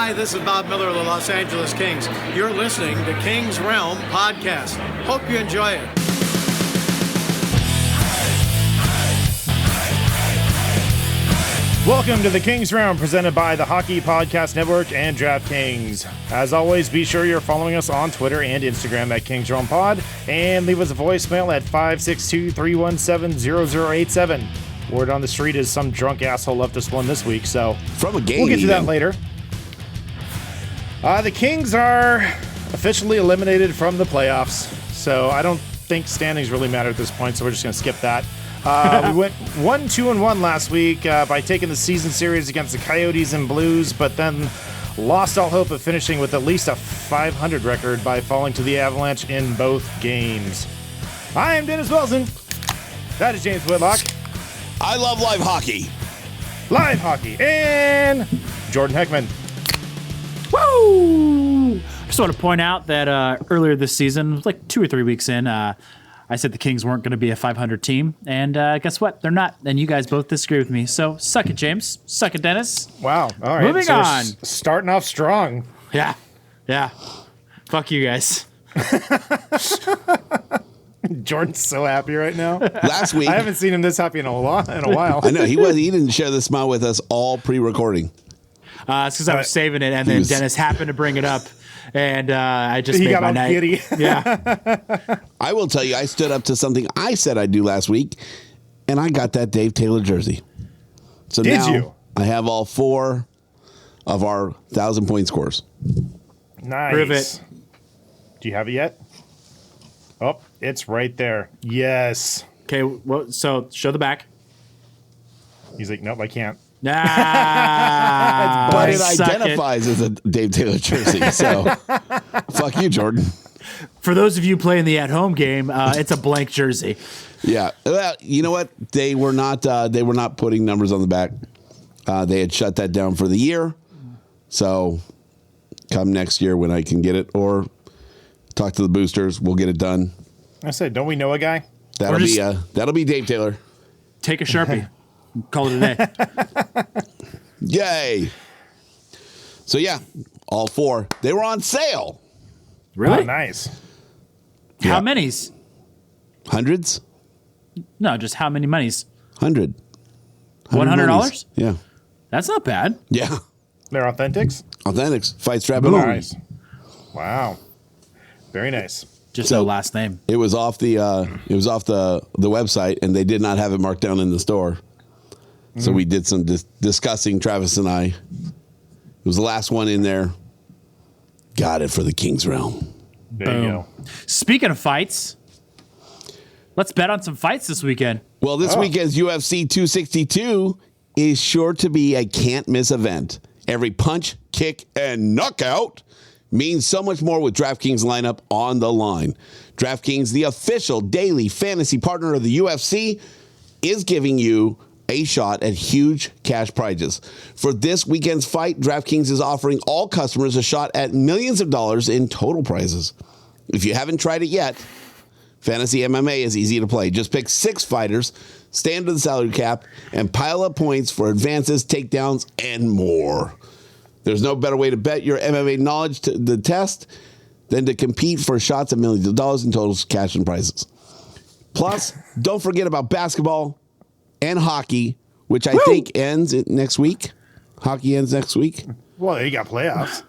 Hi, this is Bob Miller of the Los Angeles Kings. You're listening to Kings Realm Podcast. Hope you enjoy it. Welcome to the Kings Round, presented by the Hockey Podcast Network and DraftKings. As always, be sure you're following us on Twitter and Instagram at Kings Round Pod, and leave us a voicemail at 562-317-0087. Word on the street is some drunk asshole left us one this week, so from a game. We'll get to that later. The Kings are officially eliminated from the playoffs, so I don't think standings really matter at this point, so we're just going to skip that. We went 1-2-1 last week by taking the season series against the Coyotes and Blues, but then lost all hope of finishing with at least a .500 record by falling to the Avalanche in both games. I am Dennis Wilson. That is James Whitlock. I love live hockey. Live hockey. And Jordan Heckman. Woo! I just want to point out that earlier this season, like 2 or 3 weeks in, I said the Kings weren't going to be a 500 team, and guess what? They're not, and you guys both disagree with me. So suck it, James. Suck it, Dennis. Wow. All right. Moving on. Starting off strong. Yeah. Fuck you guys. Jordan's so happy right now. Last week, I haven't seen him this happy in a while. I know he didn't share the smile with us all pre-recording. It's because I was saving it, and then Dennis happened to bring it up, and I just made my night. Giddy. Yeah. I will tell you, I stood up to something I said I'd do last week, and I got that Dave Taylor jersey. So Did now you? I have all 4 of our 1,000-point scores. Nice. Prove it. Do you have it yet? Oh, it's right there. Yes. Okay, well, so show the back. He's like, nope, I can't. Nah. But it identifies as a Dave Taylor jersey, so fuck you, Jordan. For those of you playing the at-home game, it's a blank jersey. Yeah. Well, you know what? They were not putting numbers on the back. They had shut that down for the year. So come next year when I can get it, or talk to the boosters, we'll get it done. I said, don't we know a guy? That'll be Dave Taylor. Take a Sharpie. Call it a day. Yay. So yeah, all 4. They were on sale. Really? Oh, nice. How Yeah. many's? Hundreds? No, just how many monies? 100. $100? Yeah. That's not bad. Yeah. They're authentics? Authentics. Fight strap and all. Nice. Wow. Very nice. Just So- no last name. It was off the website, and they did not have it marked down in the store. So we did some discussing, Travis and I. It was the last one in there. Got it for the Kings Realm. There you go. Speaking of fights, let's bet on some fights this weekend. Well, this weekend's UFC 262 is sure to be a can't-miss event. Every punch, kick, and knockout means so much more with DraftKings lineup on the line. DraftKings, the official daily fantasy partner of the UFC, is giving you a shot at huge cash prizes. For this weekend's fight, DraftKings is offering all customers a shot at millions of dollars in total prizes. If you haven't tried it yet, Fantasy MMA is easy to play. Just pick 6 fighters, stay under the salary cap, and pile up points for advances, takedowns, and more. There's no better way to bet your MMA knowledge to the test than to compete for shots at millions of dollars in total cash and prizes. Plus, don't forget about basketball and hockey, which I think ends next week. Hockey ends next week. Well, you got playoffs.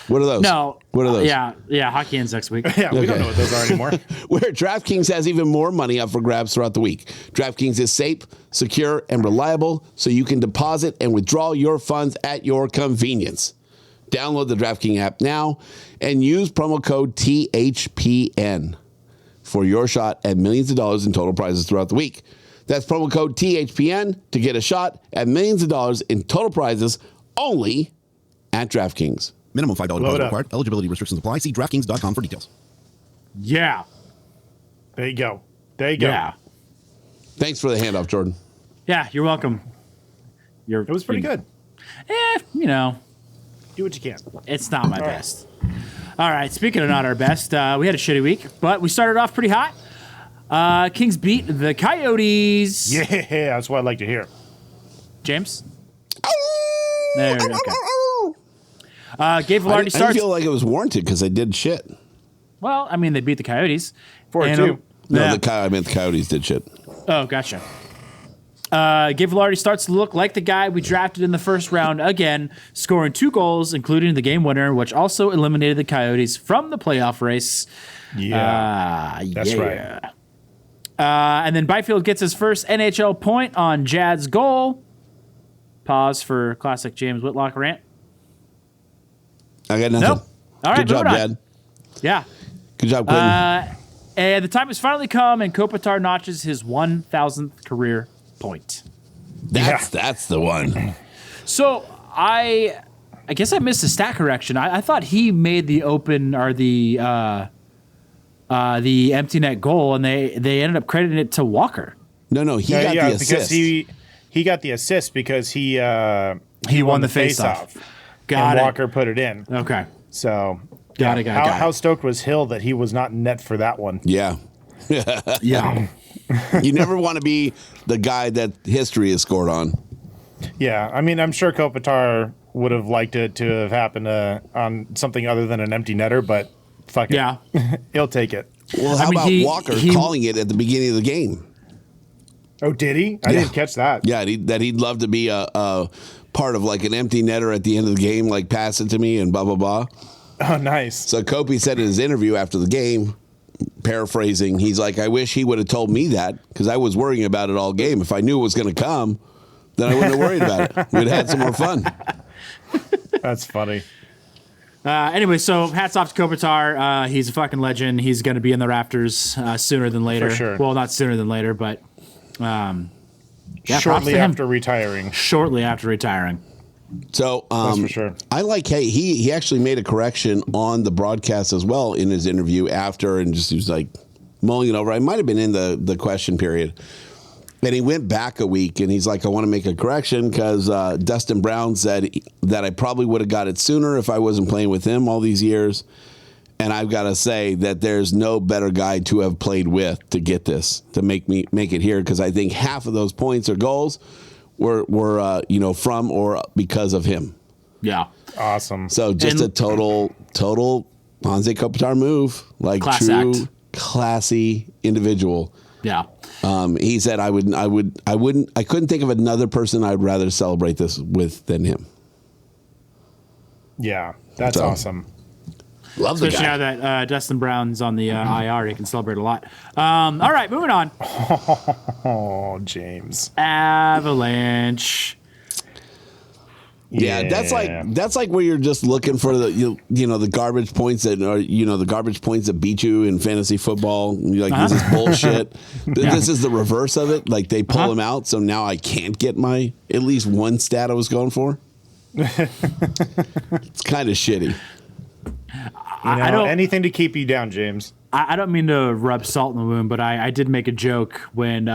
What are those? No. What are those? Yeah, hockey ends next week. Yeah, we don't know what those are anymore. Where DraftKings has even more money up for grabs throughout the week. DraftKings is safe, secure, and reliable, so you can deposit and withdraw your funds at your convenience. Download the DraftKings app now and use promo code THPN for your shot at millions of dollars in total prizes throughout the week. That's promo code THPN to get a shot at millions of dollars in total prizes only at DraftKings. Minimum $5 deposit required. Eligibility restrictions apply. See DraftKings.com for details. Yeah. There you go. Yeah. Thanks for the handoff, Jordan. Yeah, you're welcome. It was pretty good. Do what you can. It's not my best. All right, speaking of not our best, we had a shitty week, but we started off pretty hot. Kings beat the Coyotes. Yeah, that's what I'd like to hear. James? There, okay. Gabe Velarde I starts. feel like it was warranted because they did shit. Well, I mean, they beat the Coyotes. 4-2. No, Yeah. I meant the Coyotes did shit. Oh, gotcha. Gabe Velarde starts to look like the guy we drafted in the first round again, scoring 2 goals, including the game winner, which also eliminated the Coyotes from the playoff race. Yeah. That's right. And then Byfield gets his first NHL point on Jad's goal. Pause for classic James Whitlock rant. I got nothing. Nope. All right, Good job, moving on. Dad. Yeah. Good job, Quentin. And the time has finally come, and Kopitar notches his 1,000th career point. That's the one. So I guess I missed a stat correction. I thought he made the open or the empty net goal, and they ended up crediting it to Walker. No, he got the assist. Because he got the assist because he won the face-off. Got and it. Walker put it in. Okay. So Got it. how stoked was Hill that he was not in net for that one? Yeah. Yeah. You never want to be the guy that history is scored on. Yeah, I mean, I'm sure Kopitar would have liked it to have happened on something other than an empty netter, but fuck it. Yeah. He'll take it. Well, how mean, about he- Walker he- calling it at the beginning of the game? Oh, did he? I didn't catch that. Yeah, that he'd love to be a part of like an empty netter at the end of the game, like pass it to me and blah, blah, blah. Oh, nice. So Kopi said in his interview after the game, paraphrasing, he's like, I wish he would have told me that because I was worrying about it all game. If I knew it was going to come, then I wouldn't have worried about it. We'd have had some more fun. That's funny. Anyway, so hats off to Kopitar. He's a fucking legend. He's going to be in the rafters sooner than later. For sure. Well, not sooner than later, but yeah, props Shortly to him. after retiring. Shortly after retiring. So That's for sure. I like, hey, he actually made a correction on the broadcast as well in his interview after, and just he was like mulling it over. I might have been in the question period. And he went back a week and he's like, I want to make a correction because Dustin Brown said that I probably would have got it sooner if I wasn't playing with him all these years. And I've got to say that there's no better guy to have played with to get this, to make it here, because I think half of those points or goals were from or because of him. Yeah. Awesome. So just a total Hanze Kopitar move, like Class true act. classy individual. Yeah. He said I couldn't think of another person I'd rather celebrate this with than him. Yeah, that's So- awesome. Love the Especially guy. now that Dustin Brown's on the IR, he can celebrate a lot. All right, moving on. Oh, James. Avalanche. Yeah, that's like where you're just looking for the garbage points that beat you in fantasy football. You're like, this is bullshit. This is the reverse of it. Like they pull him out, so now I can't get my at least one stat I was going for. It's kind of shitty. I don't. anything to keep you down, James. I don't mean to rub salt in the wound, but I did make a joke when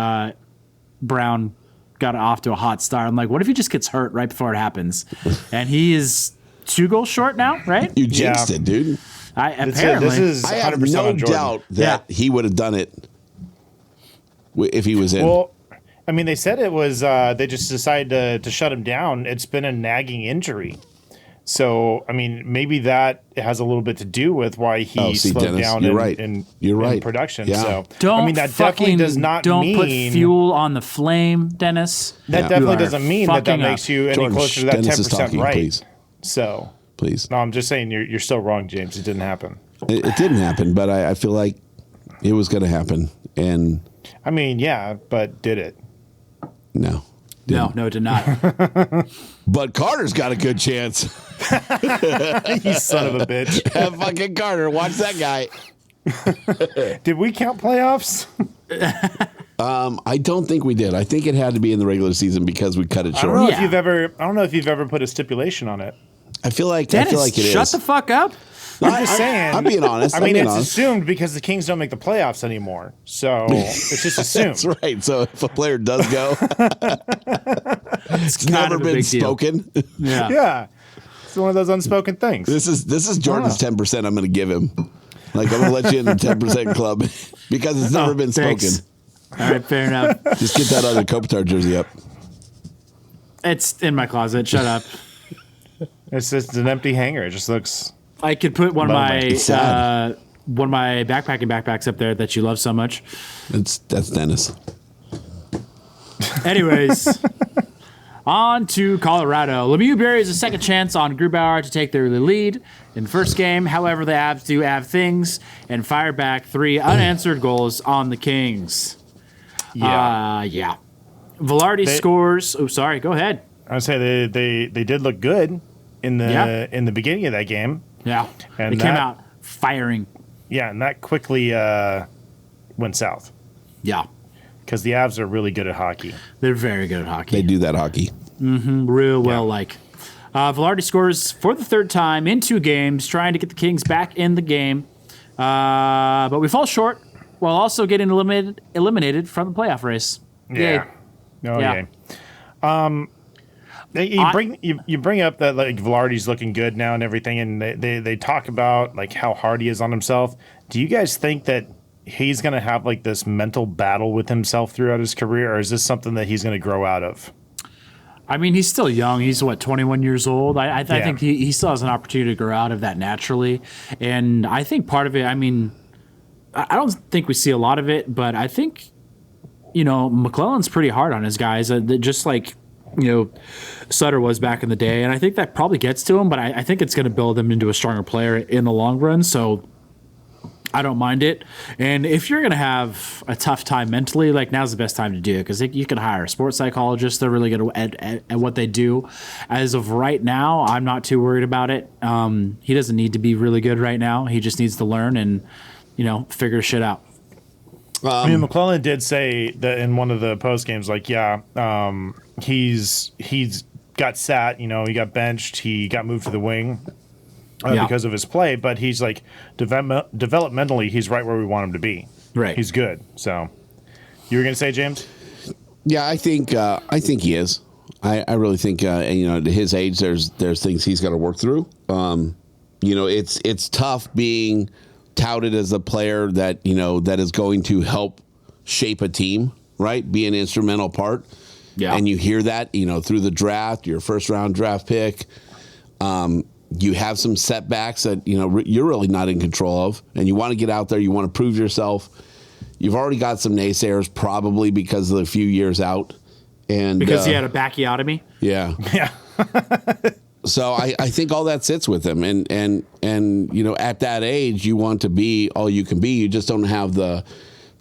Brown got off to a hot start. I'm like, what if he just gets hurt right before it happens? And he is 2 goals short now, right? You jinxed it, dude. Apparently. This is 100% I have no on Jordan. doubt that he would have done it if he was in. Well, I mean, they said it was they just decided to shut him down. It's been a nagging injury. So, I mean, maybe that has a little bit to do with why he slowed Dennis, down you're right. in Yeah. production. So, Don't I mean, that definitely does not don't mean put fuel on the flame, Dennis. that Yeah. definitely You are doesn't mean that fucking makes up. you any Jordan, closer to that Dennis is 10% talking, right. please. So, Please. no, I'm just saying you're still wrong, James. It didn't happen. It didn't happen, but I feel like it was going to happen. And I mean, yeah, but did it? no. No, it did not. But Carter's got a good chance. You son of a bitch. Fucking Carter. Watch that guy. Did we count playoffs? I don't think we did. I think it had to be in the regular season because we cut it I don't short. know Yeah. if you've ever. I don't know if you've ever put a stipulation on it. I feel like Dennis, it is. shut the fuck up. I'm just saying. I'm being honest. I mean, being it's honest. assumed because the Kings don't make the playoffs anymore, so it's just assumed. That's right. So if a player does go, it's kind never of a been big deal. spoken. Yeah. Yeah, it's one of those unspoken things. This is Jordan's 10%. I'm going to give him. Like I'm going to let you in the 10% club because it's never been spoken. Thanks. All right, fair enough. Just get that other Kopitar jersey up. It's in my closet. Shut up. It's just an empty hangar. It just looks. I could put one of It's sad. my backpacks up there that you love so much. That's Dennis. Anyways, on to Colorado. Lemieux buries a second chance on Grubauer to take the early lead in the first game. However, the Avs do Av things and fire back 3 unanswered goals on the Kings. Yeah. Velarde scores. Oh, sorry. Go ahead. I would say they did look good in the beginning of that game. Yeah. And they came out firing. Yeah, and that quickly went south Yeah. because the Avs are really good at hockey. They're very good at hockey. They do that hockey. Real well, Velarde scores for the third time in 2 games, trying to get the Kings back in the game. But we fall short while also getting eliminated from the playoff race. Yeah. Yeah. You bring up that like Velarde's looking good now and everything, and they talk about like how hard he is on himself. Do you guys think that he's going to have like this mental battle with himself throughout his career, or is this something that he's going to grow out of? I mean, he's still young. He's 21 years old. I think he still has an opportunity to grow out of that naturally. And I think part of it, I mean, I don't think we see a lot of it, but I think, McClellan's pretty hard on his guys, just like, Sutter was back in the day. And I think that probably gets to him, but I think it's going to build him into a stronger player in the long run. So I don't mind it. And if you're going to have a tough time mentally, like now's the best time to do it because you can hire a sports psychologist. They're really good at what they do. As of right now, I'm not too worried about it. He doesn't need to be really good right now. He just needs to learn and, figure shit out. I mean, McClellan did say that in one of the post games, like, he's got sat, he got benched, he got moved to the wing. Because of his play, but he's like developmentally, he's right where we want him to be. Right, he's good. So, you were going to say, James? Yeah, I think he is. I really think at his age, there's things he's got to work through. It's tough being touted as a player that that is going to help shape a team, right? Be an instrumental part. Yeah, and you hear that through the draft, your first round draft pick. You have some setbacks that you're really not in control of, and you want to get out there. You want to prove yourself. You've already got some naysayers, probably because of the few years out, and because he had a backiotomy. Yeah. So I think all that sits with him, and at that age, you want to be all you can be. You just don't have the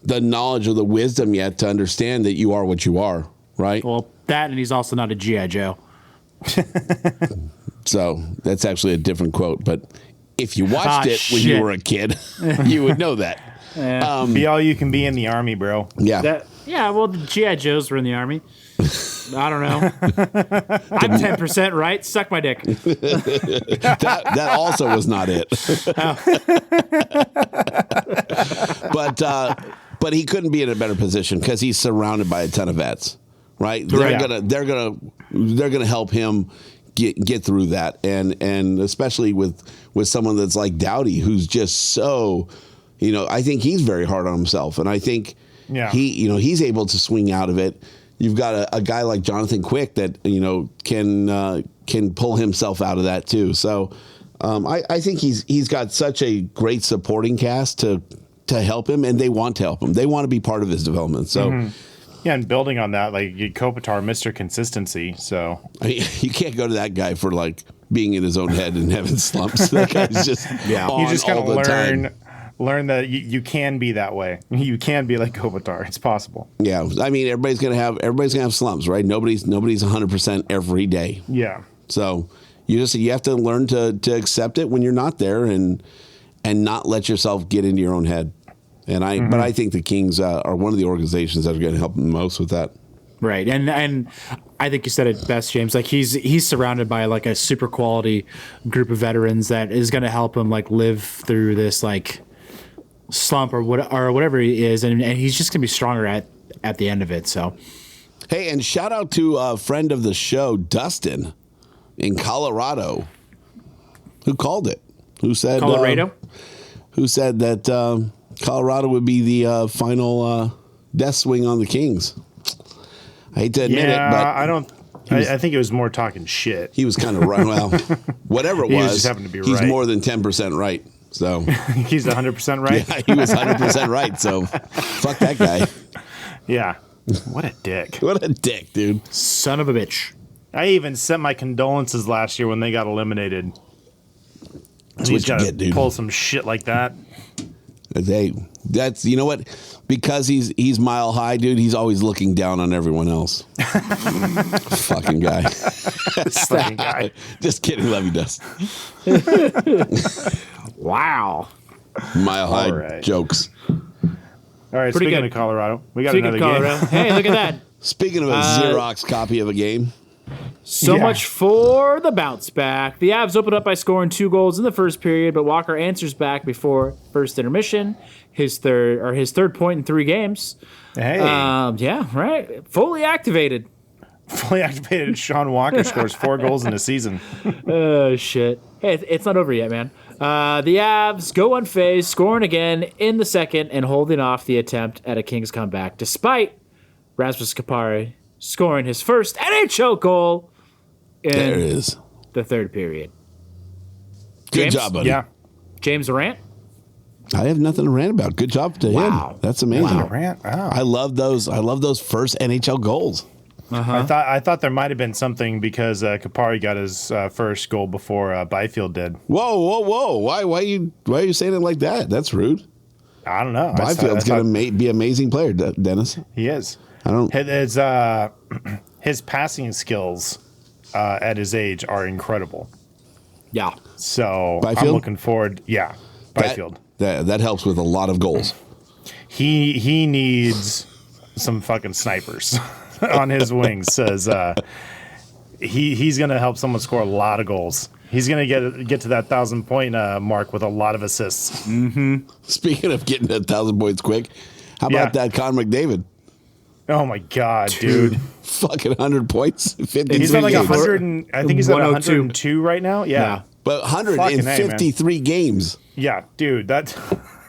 knowledge or the wisdom yet to understand that you are what you are, right? Well, that, and he's also not a G.I. Joe. So that's actually a different quote. But if you watched when you were a kid, you would know that. Yeah. Be all you can be in the Army, bro. Yeah. Well, the G.I. Joes were in the Army. I don't know. I'm 10% right. Suck my dick. that also was not it. But he couldn't be in a better position because he's surrounded by a ton of vets, right? They're gonna help him get through that, and especially with someone that's like Doughty, who's just so, I think he's very hard on himself, and I think he's able to swing out of it. You've got a guy like Jonathan Quick that can pull himself out of that too. So I think he's got such a great supporting cast to help him, and they want to help him. They want to be part of his development. So. Yeah, and building on that, like Kopitar, Mr. Consistency. So you can't go to that guy for like being in his own head and having slumps. That guy's just you just gotta learn that you can be that way. You can be like Kopitar. It's possible. Yeah, I mean everybody's gonna have slumps, right? Nobody's 100% every day. Yeah. So you have to learn to accept it when you're not there and not let yourself get into your own head. And but I think the Kings are one of the organizations that are going to help him most with that. Right, and I think you said it best, James. Like he's surrounded by like a super quality group of veterans that is going to help him like live through this like slump or whatever he is, and he's just going to be stronger at the end of it. So, hey, and shout out to a friend of the show, Dustin, in Colorado, who called it. Who said Colorado? Who said that? Colorado would be the final death swing on the Kings. I hate to admit it, but I think it was more talking shit. He was kind of right. Well, whatever it He was, just happened to be he's right. more than 10% right. So He's 100% right. yeah, he was 100% right. So fuck that guy. Yeah. What a dick. What a dick, dude. Son of a bitch. I even sent my condolences last year when they got eliminated. That's He's what you got get, to dude. pull some shit like that. Hey, that's, you know what? Because he's mile high, dude, he's always looking down on everyone else. Fucking guy. Fucking guy. Just kidding, love you, Dust. Wow. Mile high right. jokes. All right, Pretty speaking good. of Colorado, we got Speaking another of Colorado, game. hey, look at that. Speaking of a Xerox copy of a game, So Yeah. much for the bounce back. The Avs opened up by scoring 2 goals in the first period, but Walker answers back before first intermission. His third point in 3 games. Hey, Yeah, right. Fully activated. fully activated Sean Walker scores 4 goals in a season. Oh, shit. Hey, it's not over yet, man. The Avs go unfazed, scoring again in the second and holding off the attempt at a Kings comeback, despite Rasmus Kapari scoring his first NHL goal in there it is. the third period. Good James? job, buddy. Yeah. James Durant? I have nothing to rant about. Good job to Wow. him. That's amazing. Rant. Oh. I love those first NHL goals. I thought there might have been something because Kapari got his first goal before Byfield did. Whoa! Why are you saying it like that? That's rude. I don't know. Byfield's I going to be an amazing player, Dennis. He is. I don't. His passing skills at his age are incredible. Yeah. So I'm Byfield? looking forward. Yeah, Byfield. That helps with a lot of goals. He needs some fucking snipers on his wings. Says he's going to help someone score a lot of goals. He's going to get to that 1,000-point mark with a lot of assists. Speaking of getting 1,000 points quick, how about that Connor McDavid? Oh my god, dude! Fucking 100 points, 50. He's at like games. 100. I think he's at 102. 102 right now. Yeah, But Fucking A, man. 153 games. yeah, dude. That.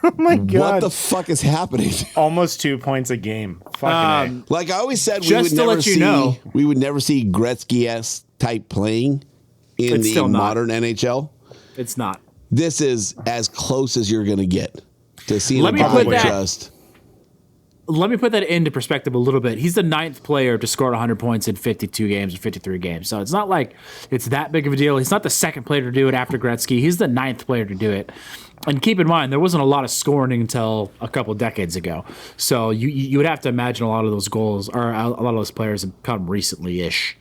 Oh my god! What the fuck is happening? Almost 2 points a game. Fucking Like I always said, Just to let you know- we would never see Gretzky-esque type playing in It's the still not. modern NHL. It's not. This is as close as you're going to get to seeing Let a me guy put that- just. Let me put that into perspective a little bit. He's the 9th player to score 100 points in 52 games or 53 games. So it's not like it's that big of a deal. He's not the 2nd player to do it after Gretzky. He's the 9th player to do it. And keep in mind, there wasn't a lot of scoring until a couple decades ago. So you would have to imagine a lot of those goals, or a lot of those players have come recently-ish.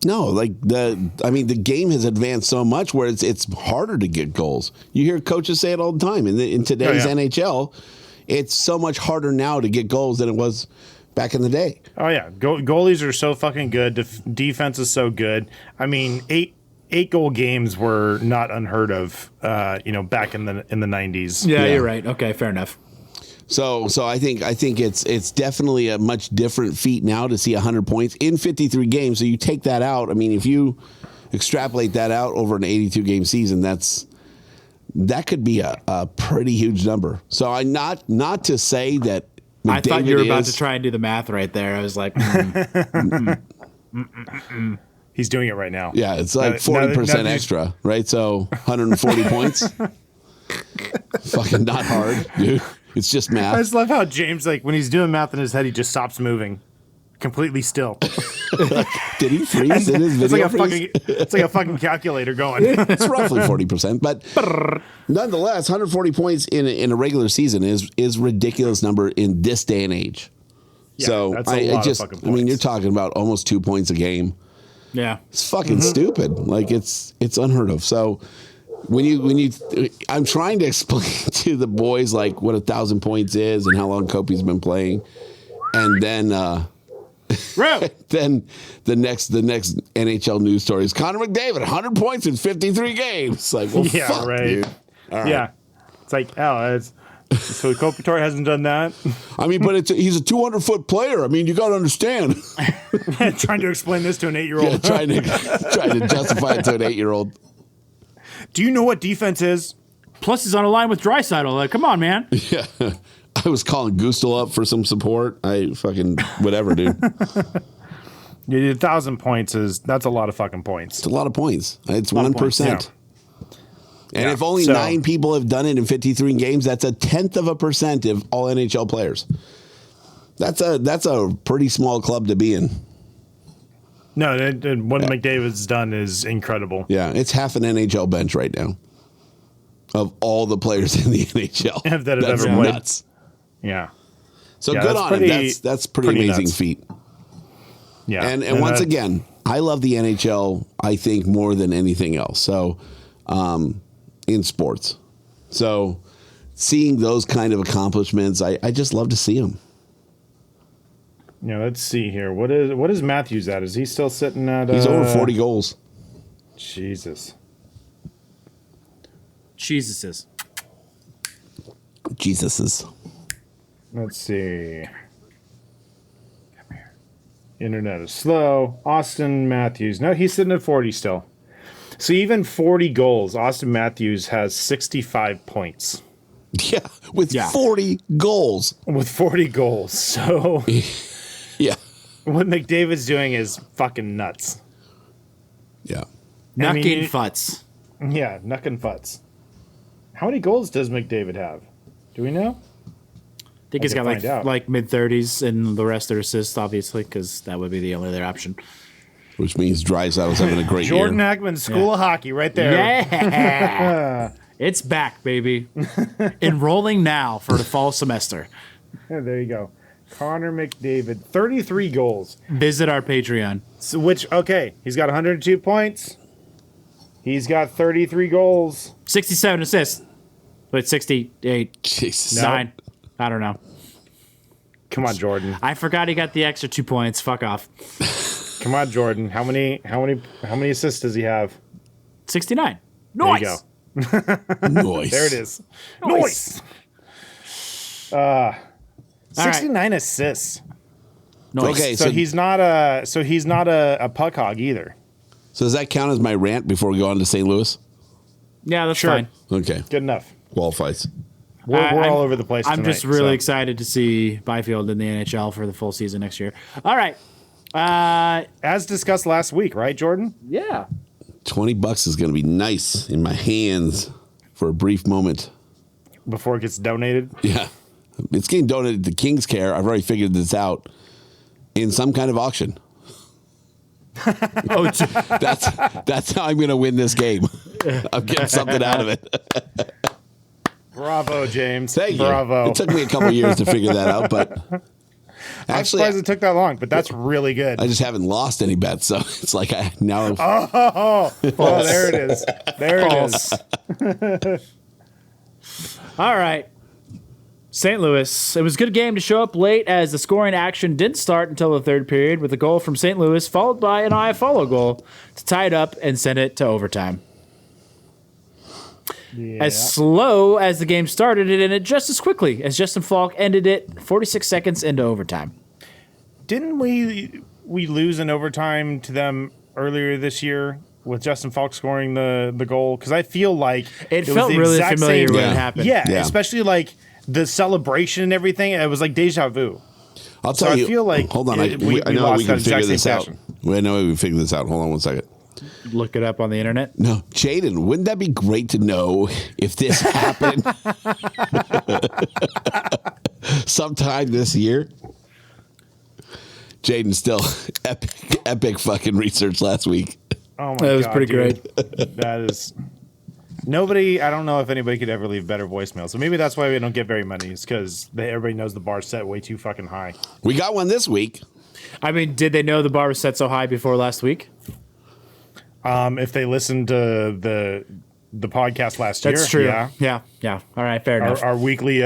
No, like the game has advanced so much where it's harder to get goals. You hear coaches say it all the time. In today's NHL, it's so much harder now to get goals than it was back in the day. Oh yeah, goalies are so fucking good. Defense is so good. I mean, eight goal games were not unheard of. Back in the 90s. Yeah, you're right. Okay, fair enough. So I think it's definitely a much different feat now to see 100 points in 53 games. So you take that out. I mean, if you extrapolate that out over an 82 game season, that could be a pretty huge number. So I not to say that McDavid I thought you were about to try and do the math right there. I was like, He's doing it right now. Yeah, it's like 40% extra, right? So 140 points. Fucking not hard, dude. It's just I math. just love how James, like, when he's doing math in his head, he just stops moving, completely still. Did he freeze in his video? It's like a fucking calculator going. It's roughly 40%, but nonetheless, 140 points in a regular season is ridiculous number in this day and age. Yeah, So that's a lot of fucking I mean, points. you're talking about almost 2 points a game. yeah. It's fucking stupid. Like it's unheard of. So when you, I'm trying to explain to the boys like what 1,000 points is and how long Kopi's been playing, and then then the next NHL news story is Connor McDavid 100 points in 53 games. Like, well, Yeah, fuck, right. dude. All right. Yeah. It's like, so Kopitar hasn't done that. I mean, but he's a 200-foot player. I mean, you got to understand. Trying to explain this to an 8-year-old. Yeah, trying to justify it to an 8-year-old. Do you know what defense is? Plus, he's on a line with Draisaitl. Like, come on, man. Yeah. I was calling Gustel up for some support. I fucking whatever, dude. 1,000 points that's a lot of fucking points. It's a lot of points. It's lot of 1%. points, And if only 9 people have done it in 53 games, that's 0.1% of all NHL players. That's a pretty small club to be in. No, what McDavid's done is incredible. Yeah, it's half an NHL bench right now of all the players in the NHL that have that's ever played. Nuts. Yeah. So Yeah, good that's on him. That's pretty amazing nuts. feat. Yeah. And once again, I love the NHL, I think, more than anything else. So in sports. So seeing those kind of accomplishments, I just love to see them. Yeah, let's see here. What is Matthews at? Is he still sitting at? He's over 40 goals. Jesus. Jesus's. Let's see. Come here. Internet is slow. Austin Matthews. No, he's sitting at 40 still. So even 40 goals, Austin Matthews has 65 points. Yeah, with 40 goals. With 40 goals. So Yeah. what McDavid's doing is fucking nuts. Yeah. Nucking futz. Yeah, nuck and futz. How many goals does McDavid have? Do we know? I think he's can got find out. like mid-30s, and the rest are assists, obviously, because that would be the only other option. Which means Draisaitl's having a great Jordan year. Hackman, School of Hockey, right there. Yeah, it's back, baby. Enrolling now for the fall semester. Yeah, there you go. Connor McDavid, 33 goals. Visit our Patreon. So he's got 102 points. He's got 33 goals. 67 assists. Wait, 68, Jesus. 9. I don't know. Come on, Jordan. I forgot he got the extra 2 points. Fuck off. Come on, Jordan. How many assists does he have? 69. There Nice. you go. Nice. There it is. Nice. Nice. All right. 69 assists. Nice. Okay, So he's not a puck hog either. So does that count as my rant before we go on to St. Louis? Yeah, that's Sure. fine. Okay. Good enough. Qualifies. We're I'm- all over the place. I'm tonight, just really so. excited to see Byfield in the NHL for the full season next year. All right. As discussed last week, right, Jordan? Yeah. $20 is going to be nice in my hands for a brief moment. Before it gets donated. Yeah. It's getting donated to King's Care. I've already figured this out in some kind of auction. Oh, That's how I'm going to win this game. I'm getting something out of it. Bravo, James. Thank you. Bravo. It took me a couple years to figure that out, but I'm actually, surprised it took that long, but that's really good. I just haven't lost any bets, so it's like I now. Oh, there it is. There it is. All right. St. Louis. It was a good game to show up late as the scoring action didn't start until the third period with a goal from St. Louis followed by an IFL goal to tie it up and send it to overtime. Yeah. As slow as the game started, it ended just as quickly as Justin Falk ended it 46 seconds into overtime. Didn't we lose in overtime to them earlier this year with Justin Falk scoring the goal? Because I feel like It was felt the really exact familiar same- when Yeah. it happened. Yeah, Yeah. especially like the celebration and everything. It was like deja vu. I'll So tell I you. feel like hold on. we I know lost we can that figure exact this same out. fashion. I know we can figure this out. Hold on one second. Look it up on the internet. No, Jaden, wouldn't that be great to know if this happened sometime this year? Jaden still epic fucking research last week. Oh my god, That was pretty dude. That is nobody. I don't know if anybody could ever leave better voicemails. So maybe that's why we don't get very many. Is because everybody knows the bar's set way too fucking high. We got one this week. I mean, did they know the bar was set so high before last week? If they listened to the podcast last year, That's true. Yeah, Yeah. All right, fair enough. our weekly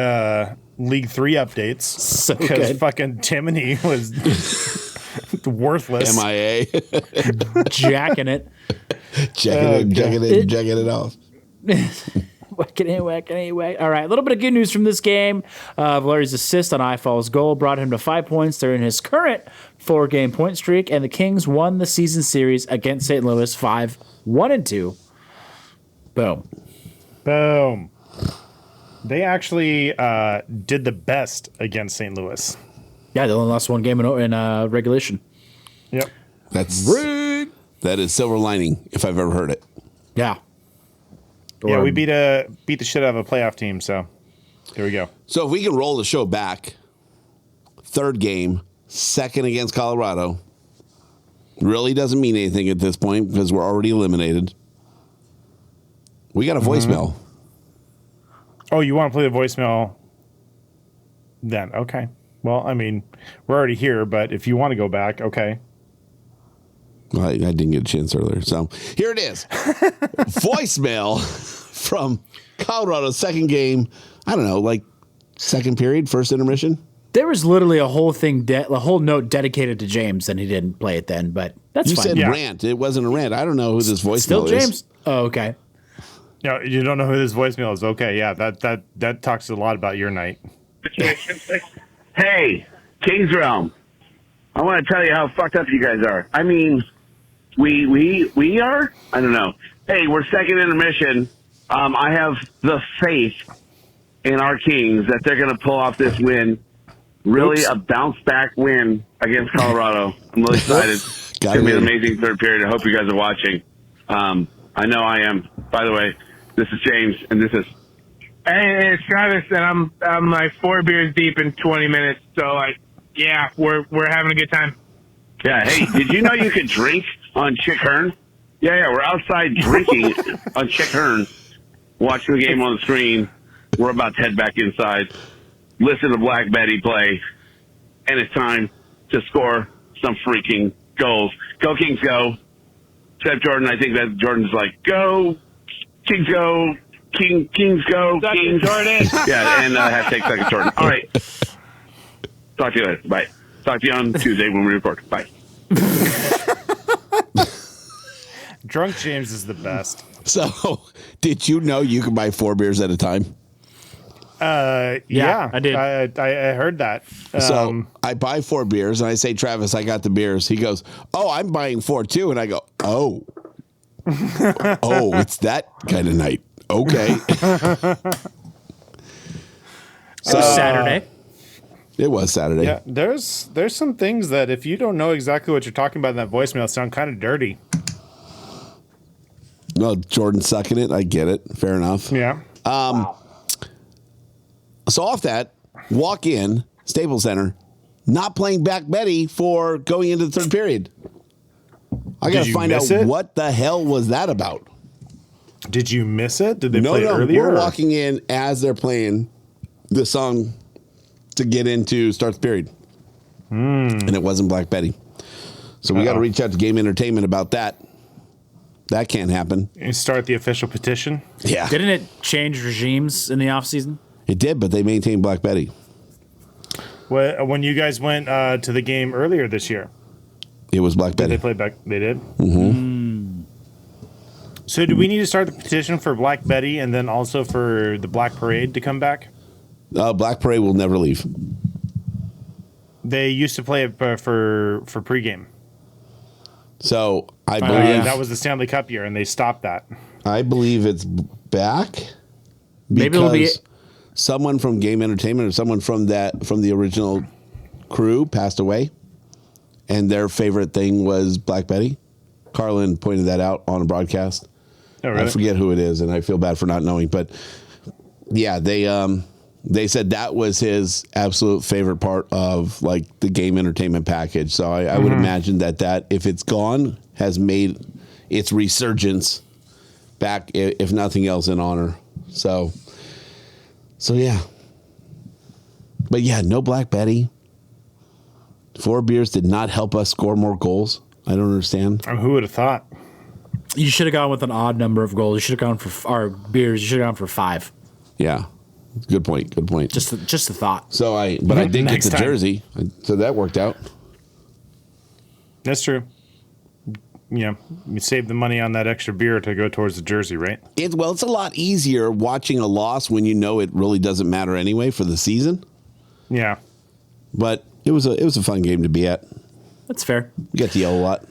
League 3 updates. So Because good. fucking Timony was worthless. MIA. Jacking it. Checking it off. Whacking it. All right, a little bit of good news from this game. Valeri's assist on Ifall's goal brought him to 5 points during his current 4-game point streak, and the Kings won the season series against St. Louis 5-1-2. Boom. Boom. They actually did the best against St. Louis. Yeah, they only lost one game in regulation. Yep. That is silver lining if I've ever heard it. Yeah. Yeah, we beat the shit out of a playoff team, so here we go. So if we can roll the show back, third game, second against Colorado, really doesn't mean anything at this point because we're already eliminated. We got a voicemail. Oh, you want to play the voicemail then? Okay. Well, I mean, we're already here, but if you want to go back, okay. Well, I didn't get a chance earlier. So here it is. Voicemail from Colorado's second game. I don't know, like second period, first intermission. There was literally a whole thing, a whole note dedicated to James, and he didn't play it then, but that's You fine. said rant. It wasn't a rant. I don't know who this voicemail Still is. James? Oh, okay. No, you don't know who this voicemail is. Okay, yeah, that talks a lot about your night. Hey, King's Realm. I want to tell you how fucked up you guys are. I mean, we are? I don't know. Hey, we're second intermission. I have the faith in our Kings that they're going to pull off this win. Really a bounce-back win against Colorado. I'm really excited. It's going to be an amazing third period. I hope you guys are watching. I know I am. By the way, this is James, and this is... Hey, it's Travis, and I'm like 4 beers deep in 20 minutes. So, yeah, we're having a good time. Yeah, hey, did you know you could drink on Chick Hearn? Yeah, we're outside drinking on Chick Hearn, watching the game on the screen. We're about to head back inside, listen to Black Betty play, and it's time to score some freaking goals. Go Kings, go. Except Jordan, I think that Jordan's like, go, Kings, go. Kings go. Suck Kings. it, Jordan. Yeah, and hashtag suck it, Jordan. All right. Talk to you later. Bye. Talk to you on Tuesday when we record. Bye. Drunk James is the best. So, did you know you can buy 4 beers at a time? Yeah, I did. I heard that. So I buy 4 beers and I say, Travis, I got the beers. He goes, oh, I'm buying 4 too. And I go, oh, it's that kind of night. Okay. So Saturday. It was Saturday. Yeah, there's some things that if you don't know exactly what you're talking about in that voicemail, sound kind of dirty. Well, Jordan sucking it. I get it. Fair enough. Yeah. So off that, walk in, Staples Center, not playing Back Betty for going into the third period. I got to find out what the hell was that about. Did you miss it? Did they play it earlier? We're walking in as they're playing the song to get into start the period. And it wasn't Black Betty. So we got to reach out to Game Entertainment about that. That can't happen. You start the official petition? Yeah. Didn't it change regimes in the offseason? It did, but they maintained Black Betty. When you guys went to the game earlier this year, It was Black Betty. they played back. They did. Mm-hmm. So do we need to start the petition for Black Betty and then also for the Black Parade to come back? Black Parade will never leave. They used to play it for pregame. So I believe That was the Stanley Cup year, and they stopped that. I believe it's back. Maybe it'll be someone from Game Entertainment or someone from the original crew passed away, and their favorite thing was Black Betty. Carlin pointed that out on a broadcast. Oh, really? I forget who it is, and I feel bad for not knowing. But yeah, they said that was his absolute favorite part of like the Game Entertainment package. So I would imagine that if it's gone, has made its resurgence back, if nothing else, in honor. So yeah. But yeah, no Black Betty. 4 beers did not help us score more goals. I don't understand. Who would have thought? You should have gone with an odd number of goals. You should have gone for beers. You should have gone for 5. Yeah. Good point. Just a thought. So I did get Next the time. jersey, so that worked out. That's true. Yeah, you save the money on that extra beer to go towards the jersey, right? It's a lot easier watching a loss when you know it really doesn't matter anyway for the season. Yeah. But it was a fun game to be at. That's fair. You got to yell a lot.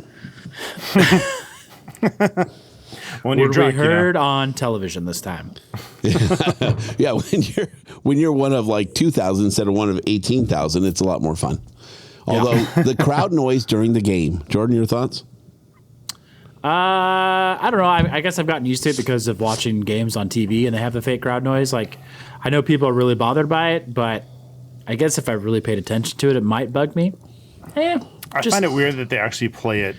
When you're Were drunk, we heard on television this time? Yeah, when you're one of like 2,000 instead of one of 18,000, it's a lot more fun. Although the crowd noise during the game. Jordan, your thoughts? I don't know. I guess I've gotten used to it because of watching games on TV and they have the fake crowd noise. Like, I know people are really bothered by it, but I guess if I really paid attention to it, it might bug me. I find it weird that they actually play it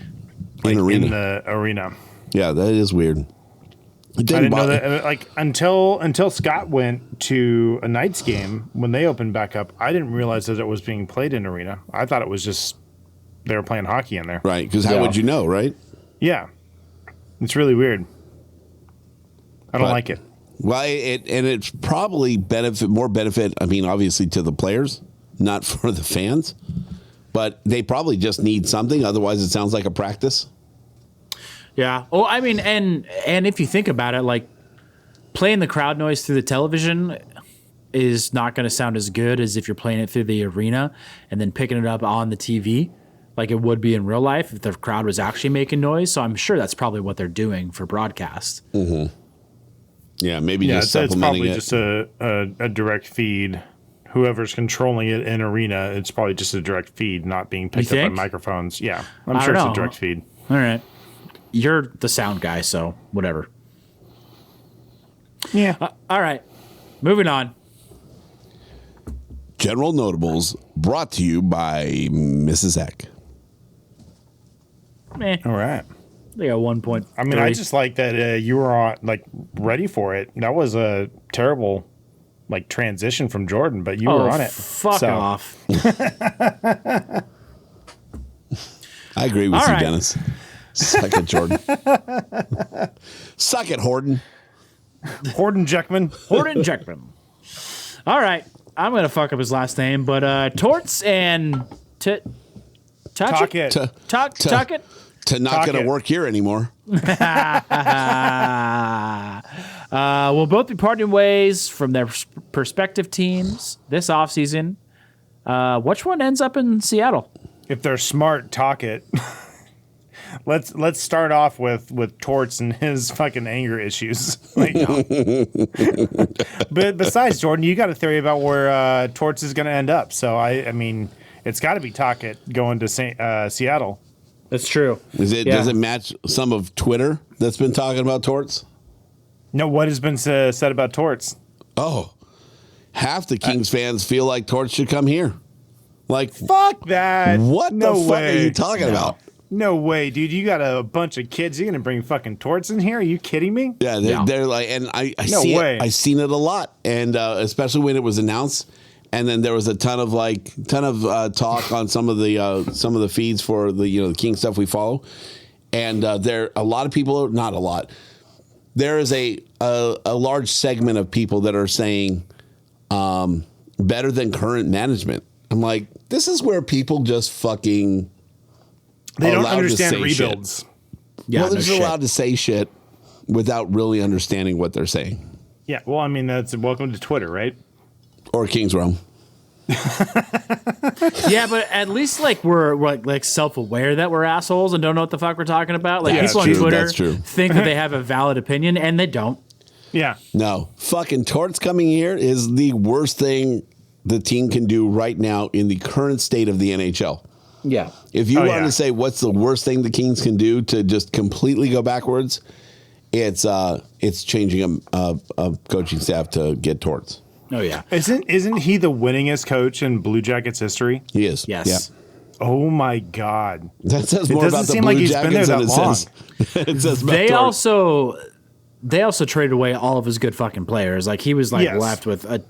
In arena. in the arena. Yeah, that is weird. It I didn't know bother- that. Like until Scott went to a Knights game when they opened back up, I didn't realize that it was being played in arena. I thought it was just they were playing hockey in there. Right, because how would you know, right? Yeah, it's really weird. I don't But- like it. Well, it's probably more benefit. I mean, obviously to the players, not for the fans, but they probably just need something. Otherwise, it sounds like a practice. Yeah. Oh, I mean, and if you think about it, like playing the crowd noise through the television is not going to sound as good as if you're playing it through the arena and then picking it up on the TV, like it would be in real life if the crowd was actually making noise. So I'm sure that's probably what they're doing for broadcast. Mm-hmm. Yeah, maybe Yeah, just it's supplementing probably it. just a direct feed. Whoever's controlling it in arena, it's probably just a direct feed, not being picked up by think? microphones. Yeah, I'm I sure don't it's know. a direct feed. All right. You're the sound guy, so whatever. Yeah. All right. Moving on. General Notables brought to you by Mrs. Eck. Meh. All right. They got 1 point. I mean, I just like that you were on ready for it. That was a terrible transition from Jordan, but you were on it. Fuck So, off. I agree with All you, right. Dennis. Suck it, Jordan. Suck it, Horton. Horton Jeckman. Horton Jackman. All right. I'm going to fuck up his last name, but Torts and Talk it. Talk it. To not Talk going to it. work here anymore. We'll both be parting ways from their perspective teams this offseason. Which one ends up in Seattle? If they're smart, talk it. Let's start off with Torts and his fucking anger issues. But besides Jordan, you got a theory about where Torts is going to end up. So I mean, it's got to be Talkit going to Seattle. That's true. Does it match some of Twitter that's been talking about Torts? No, what has been said about Torts? Oh, half the Kings fans feel like Torts should come here. Like, Fuck that. what No the fuck way. are you talking about? No way, dude. You got a bunch of kids. You're going to bring fucking Torts in here? Are you kidding me? Yeah, they're like, and I No see way. it. I seen it a lot, and especially when it was announced, and then there was a ton of talk on some of the feeds for the King stuff we follow, and there a lot of people, not a lot. There is a large segment of people that are saying better than current management. I'm like, this is where people just fucking They don't allowed to understand say rebuilds. Yeah, well, they're no just shit. allowed to say shit without really understanding what they're saying. Yeah, well, I mean, that's welcome to Twitter, right? Or King's Realm. Yeah, but at least we're like self-aware that we're assholes and don't know what the fuck we're talking about. Like Yeah, people on that's true, Twitter that's true. think that they have a valid opinion and they don't. Yeah. No, fucking Torts coming here is the worst thing the team can do right now in the current state of the NHL. Yeah. If you Oh, wanted yeah. to say what's the worst thing the Kings can do to just completely go backwards, it's changing a coaching staff to get Torts. Oh yeah. Isn't he the winningest coach in Blue Jackets history? He is. Yes. Yeah. Oh my God. That says It more doesn't about the seem Blue like he's been Jackets there than that it says. It says about They Torts. also traded away all of his good fucking players. Like he was Yes. left with a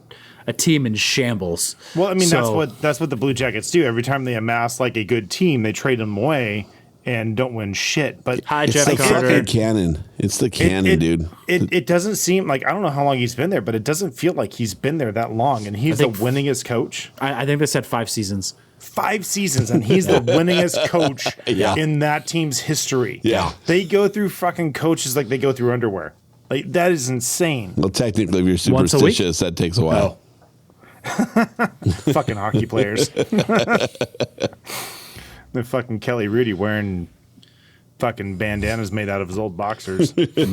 team in shambles. Well, I mean, So- that's what the Blue Jackets do. Every time they amass a good team, they trade them away and don't win shit. But Hi, It's Jeff the Carter. fucking cannon. It's the cannon, dude. It doesn't seem like, I don't know how long he's been there, but it doesn't feel like he's been there that long. And he's the think- winningest coach. I think they said 5 seasons. 5 seasons, and he's the winningest coach Yeah. in that team's history. Yeah. They go through fucking coaches like they go through underwear. Like, that is insane. Well, technically, if you're Once a week? superstitious, that takes a while. Fucking hockey players. The fucking Kelly Rudy wearing fucking bandanas made out of his old boxers. If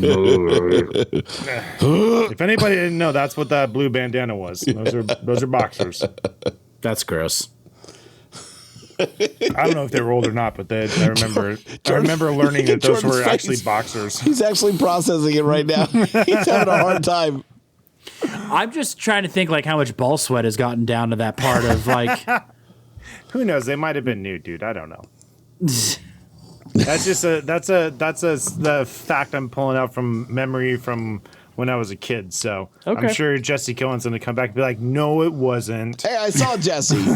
anybody didn't know, that's what that blue bandana was. Those are boxers. That's gross. I don't know if they were old or not, but I remember learning that those Jordan's were face. actually boxers. He's actually processing it right now. He's having a hard time. I'm just trying to think like how much ball sweat has gotten down to that part of like. Who knows? They might have been new, dude. I don't know. That's the fact I'm pulling out from memory from when I was a kid. So Okay. I'm sure Jesse Cohen's going to come back and be like, no, it wasn't. Hey, I saw Jesse.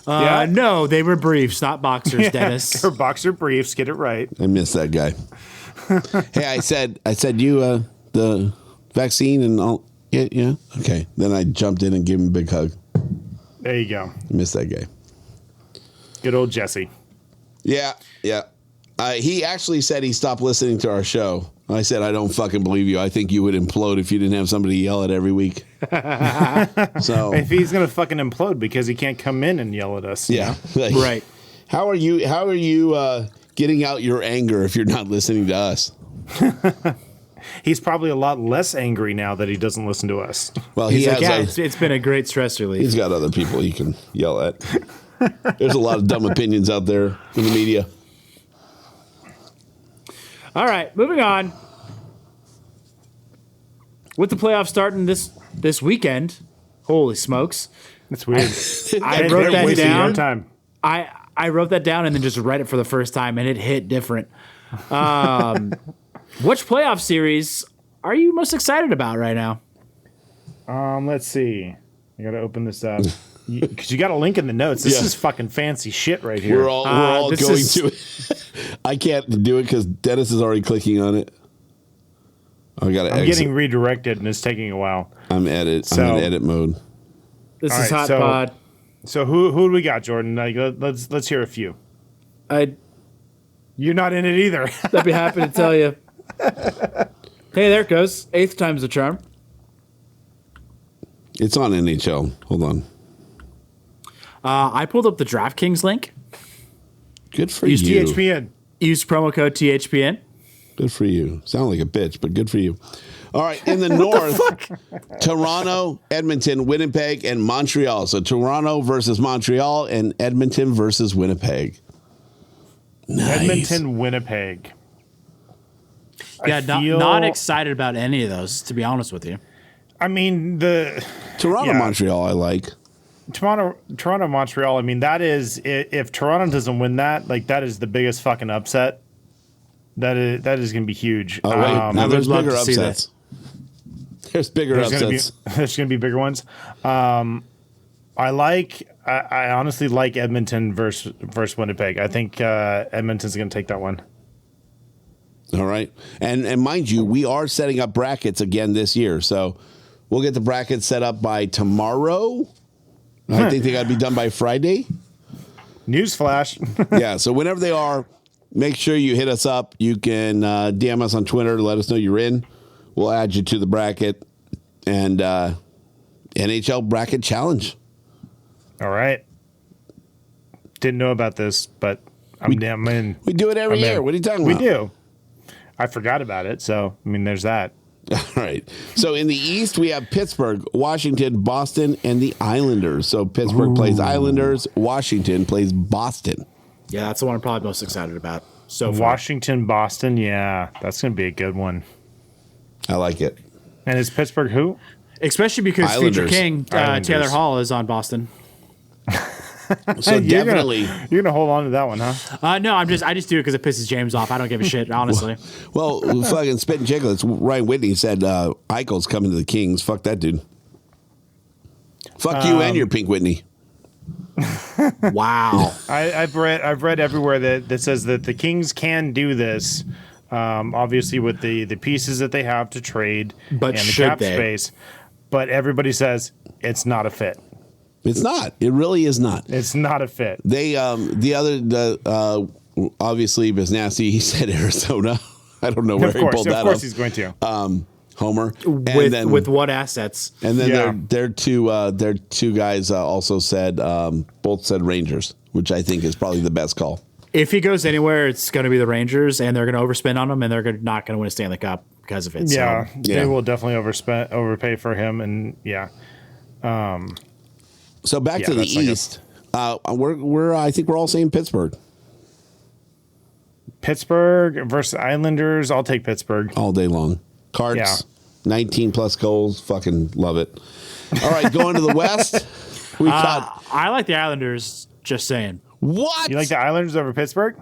Yeah. No, they were briefs, not boxers, Dennis. Or boxer briefs. Get it right. I miss that guy. Hey, I said you the vaccine and all. Yeah. Okay. Then I jumped in and gave him a big hug. There you go. I miss that guy. Good old Jesse. Yeah. He actually said he stopped listening to our show. I said, I don't fucking believe you. I think you would implode if you didn't have somebody yell at every week. So If he's going to fucking implode because he can't come in and yell at us. yeah, like, Right. How are you getting out your anger if you're not listening to us? He's probably a lot less angry now that he doesn't listen to us. Well, He's he like, has. yeah, it's been a great stress relief. He's got other people he can yell at. There's a lot of dumb opinions out there in the media. All right, moving on. With the playoffs starting this weekend, holy smokes! That's weird. I wrote that wasting your down. time. I wrote that down and then just read it for the first time, and it hit different. Which playoff series are you most excited about right now? Let's see. I got to open this up. Because you got a link in the notes. This Yeah. is fucking fancy shit right here. We're all this going is- to it. I can't do it because Dennis is already clicking on it. I got to I'm exit. getting redirected and it's taking a while. I'm in edit mode. This All is right, Hot so- Pod. So who do we got, Jordan? Like, let's hear a few. I'd You're not in it either. be happy to tell you. Hey, there it goes. 8th time's the charm. It's on NHL. Hold on. I pulled up the DraftKings link. Good for Use you. THPN. Use promo code THPN. Good for you. Sound like a bitch, but good for you. All right, in the north, Toronto, Edmonton, Winnipeg, and Montreal. So Toronto versus Montreal and Edmonton versus Winnipeg. Nice. Edmonton, Winnipeg. Yeah, feel- not excited about any of those, to be honest with you. I mean, the Toronto, Yeah. Montreal, I like. Toronto, Montreal. I mean, that is if Toronto doesn't win that, like that is the biggest fucking upset. That is going to be huge. Oh, wait. I Now, there's would love bigger to see that. upsets. There's bigger There's upsets. going to be bigger ones. I honestly like Edmonton versus Winnipeg. I think Edmonton's going to take that one. All right. And mind you, we are setting up brackets again this year. So we'll get the brackets set up by tomorrow. I think they got to be done by Friday. Newsflash. Yeah. So whenever they are, make sure you hit us up. You can DM us on Twitter to let us know you're in. We'll add you to the bracket and NHL bracket challenge. All right. Didn't know about this, but I'm in. We do it every I'm in. year. What are you talking We about? do. I forgot about it, so I mean, there's that. All right. So in the East, we have Pittsburgh, Washington, Boston, and the Islanders. So Pittsburgh plays Islanders. Washington plays Boston. Yeah, that's the one I'm probably most excited about. So far. Washington, Boston. Yeah, that's going to be a good one. I like it. And is Pittsburgh who? Especially because Islanders. future king Islanders. Taylor Hall is on Boston. So definitely. You're gonna hold on to that one, huh? No, I just do it because it pisses James off. I don't give a shit, honestly. Well, fucking spitting chicklets. Ryan Whitney said Eichel's coming to the Kings. Fuck that dude. Fuck you and your Pink Whitney. Wow. I've read everywhere that says that the Kings can do this. Obviously, with the pieces that they have to trade But and the should cap they? space, but everybody says it's not a fit. It's not. It really is not. It's not a fit. They obviously Biznasty, he said Arizona. I don't know where he pulled that Of course, up. he's going to. Homer. with what assets? And then Yeah. their two guys also said both said Rangers, which I think is probably the best call. If he goes anywhere, it's going to be the Rangers, and they're going to overspend on him, and they're not going to win a Stanley Cup because of it. Yeah, So. Yeah. they will definitely overpay for him, and yeah. So back Yeah, to the that's like East. I think we're all saying Pittsburgh Pittsburgh versus Islanders. I'll take Pittsburgh. all day long. Cards, Yeah. 19 plus goals. Fucking love it. All right, going to the West. We got I like the Islanders. Just saying. what? You like the Islanders over Pittsburgh?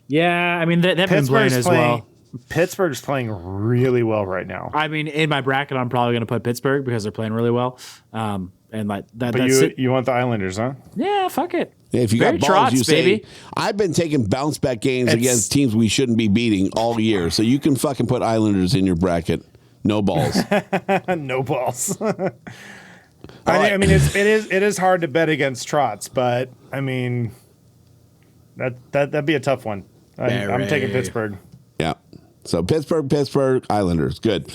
Yeah, I mean they've been playing as well. Pittsburgh's playing really well right now. I mean, in my bracket, I'm probably going to put Pittsburgh because they're playing really well. And like that. But That's it. you want the Islanders, huh? Yeah, fuck it. If you Very got balls, trots, you say. baby. I've been taking bounce back games It's- against teams we shouldn't be beating all year, so you can fucking put Islanders in your bracket. No balls. No balls. right. I mean, it is hard to bet against trots, but I mean, that'd be a tough one. I'm taking Pittsburgh. Yeah. So Pittsburgh, Islanders. Good.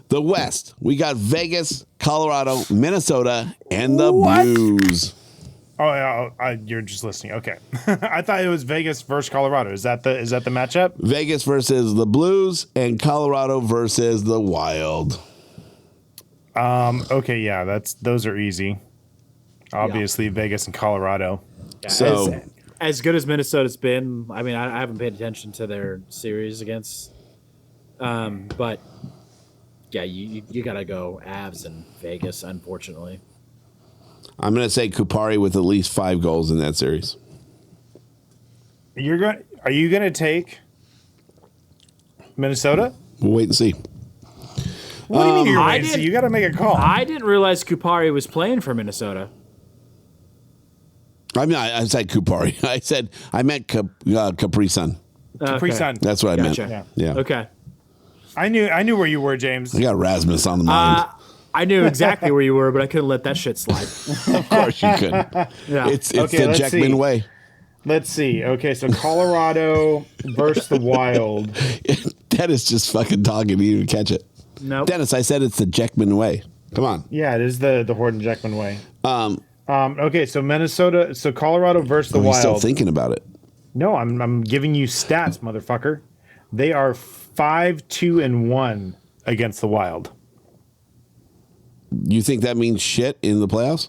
The West, we got Vegas, Colorado, Minnesota, and the Blues. Oh, yeah, you're just listening. Okay, I thought it was Vegas versus Colorado. Is that the matchup? Vegas versus the Blues and Colorado versus the Wild. Okay, yeah, those are easy. Obviously, Vegas and Colorado. So As good as Minnesota's been, I mean, I haven't paid attention to their series against, but yeah, you got to go Avs and Vegas, unfortunately. I'm going to say Kupari with at least 5 goals in that series. Are you gonna take Minnesota? We'll wait and see. What do you mean you're I waiting to see? didn't- You got to make a call. I didn't realize Kupari was playing for Minnesota. I mean, I said Kupari. I meant Capri Sun. Capri Sun. That's what I Gotcha. meant. Yeah. Okay. I knew where you were, James. I got Rasmus on the mind. I knew exactly where you were, but I couldn't let that shit slide. Of course you could. Yeah. It's Okay, the let's Jackman see. way. Let's see. Okay, so Colorado versus the Wild. Dennis just fucking talking. You didn't catch it. Nope. Dennis, I said it's the Jackman way. Come on. Yeah, it is the Horton Jackman way. Okay, so Colorado versus the He's Wild. still thinking about it. No, I'm giving you stats, motherfucker. They are 5-2-1 against the Wild. You think that means shit in the playoffs?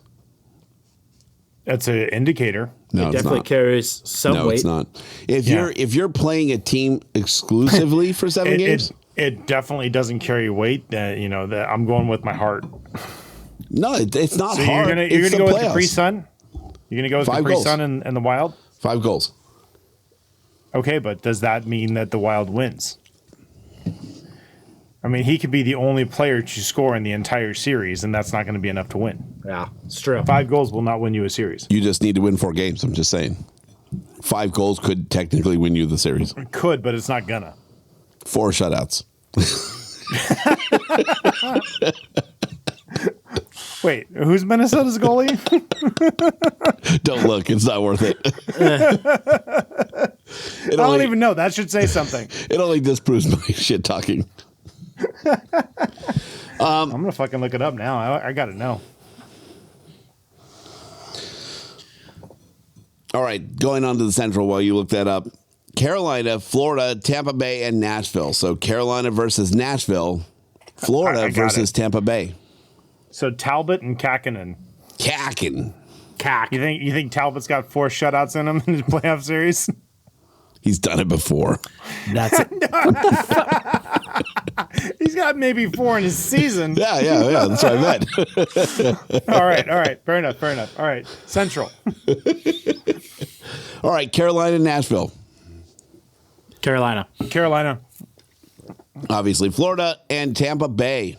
That's an indicator. No, It it's definitely not. carries some No, weight. it's not. If Yeah. you're playing a team exclusively for 7 games, It definitely doesn't carry weight. That I'm going with my heart. no, it's not So hard. you're It's gonna go the with Capri playoffs. Sun? You're gonna go with 5 Capri goals. Sun and the Wild? 5 goals. Okay, but does that mean that the Wild wins? I mean, he could be the only player to score in the entire series, and that's not going to be enough to win. Yeah, it's true. 5 goals will not win you a series. You just need to win 4 games. I'm just saying. 5 goals could technically win you the series. It could, but it's not gonna. 4 shutouts. Wait, who's Minnesota's goalie? Don't look. It's not worth it. I don't even know. That should say something. It only disproves my shit talking. I'm gonna fucking look it up now. I gotta know. All right, going on to the Central while you look that up. Carolina, Florida, Tampa Bay, and Nashville. So Carolina versus Nashville, Florida I got versus it. Tampa Bay. So Talbot and Kakkonen. Kacking. You think Talbot's got 4 shutouts in him in his playoff series? He's done it before. That's it. He's got maybe 4 in his season. Yeah. That's what I meant. All right. Fair enough. All right. Central. All right, Carolina, Nashville. Carolina. Carolina. Obviously, Florida and Tampa Bay.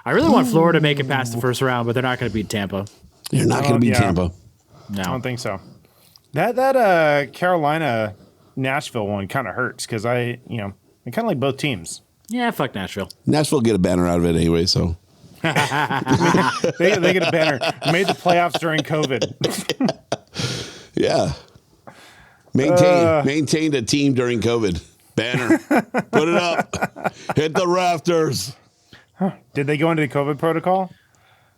I really want Florida to make it past the first round, but they're not going to beat Tampa. You're not going to beat yeah. Tampa. No. I don't think so. That Carolina Nashville one kind of hurts because I kind of like both teams. Yeah, fuck Nashville. Nashville get a banner out of it anyway, so. They get a banner. Made the playoffs during COVID. Yeah. Maintained a team during COVID. Banner. Put it up. Hit the rafters. Did they go into the COVID protocol?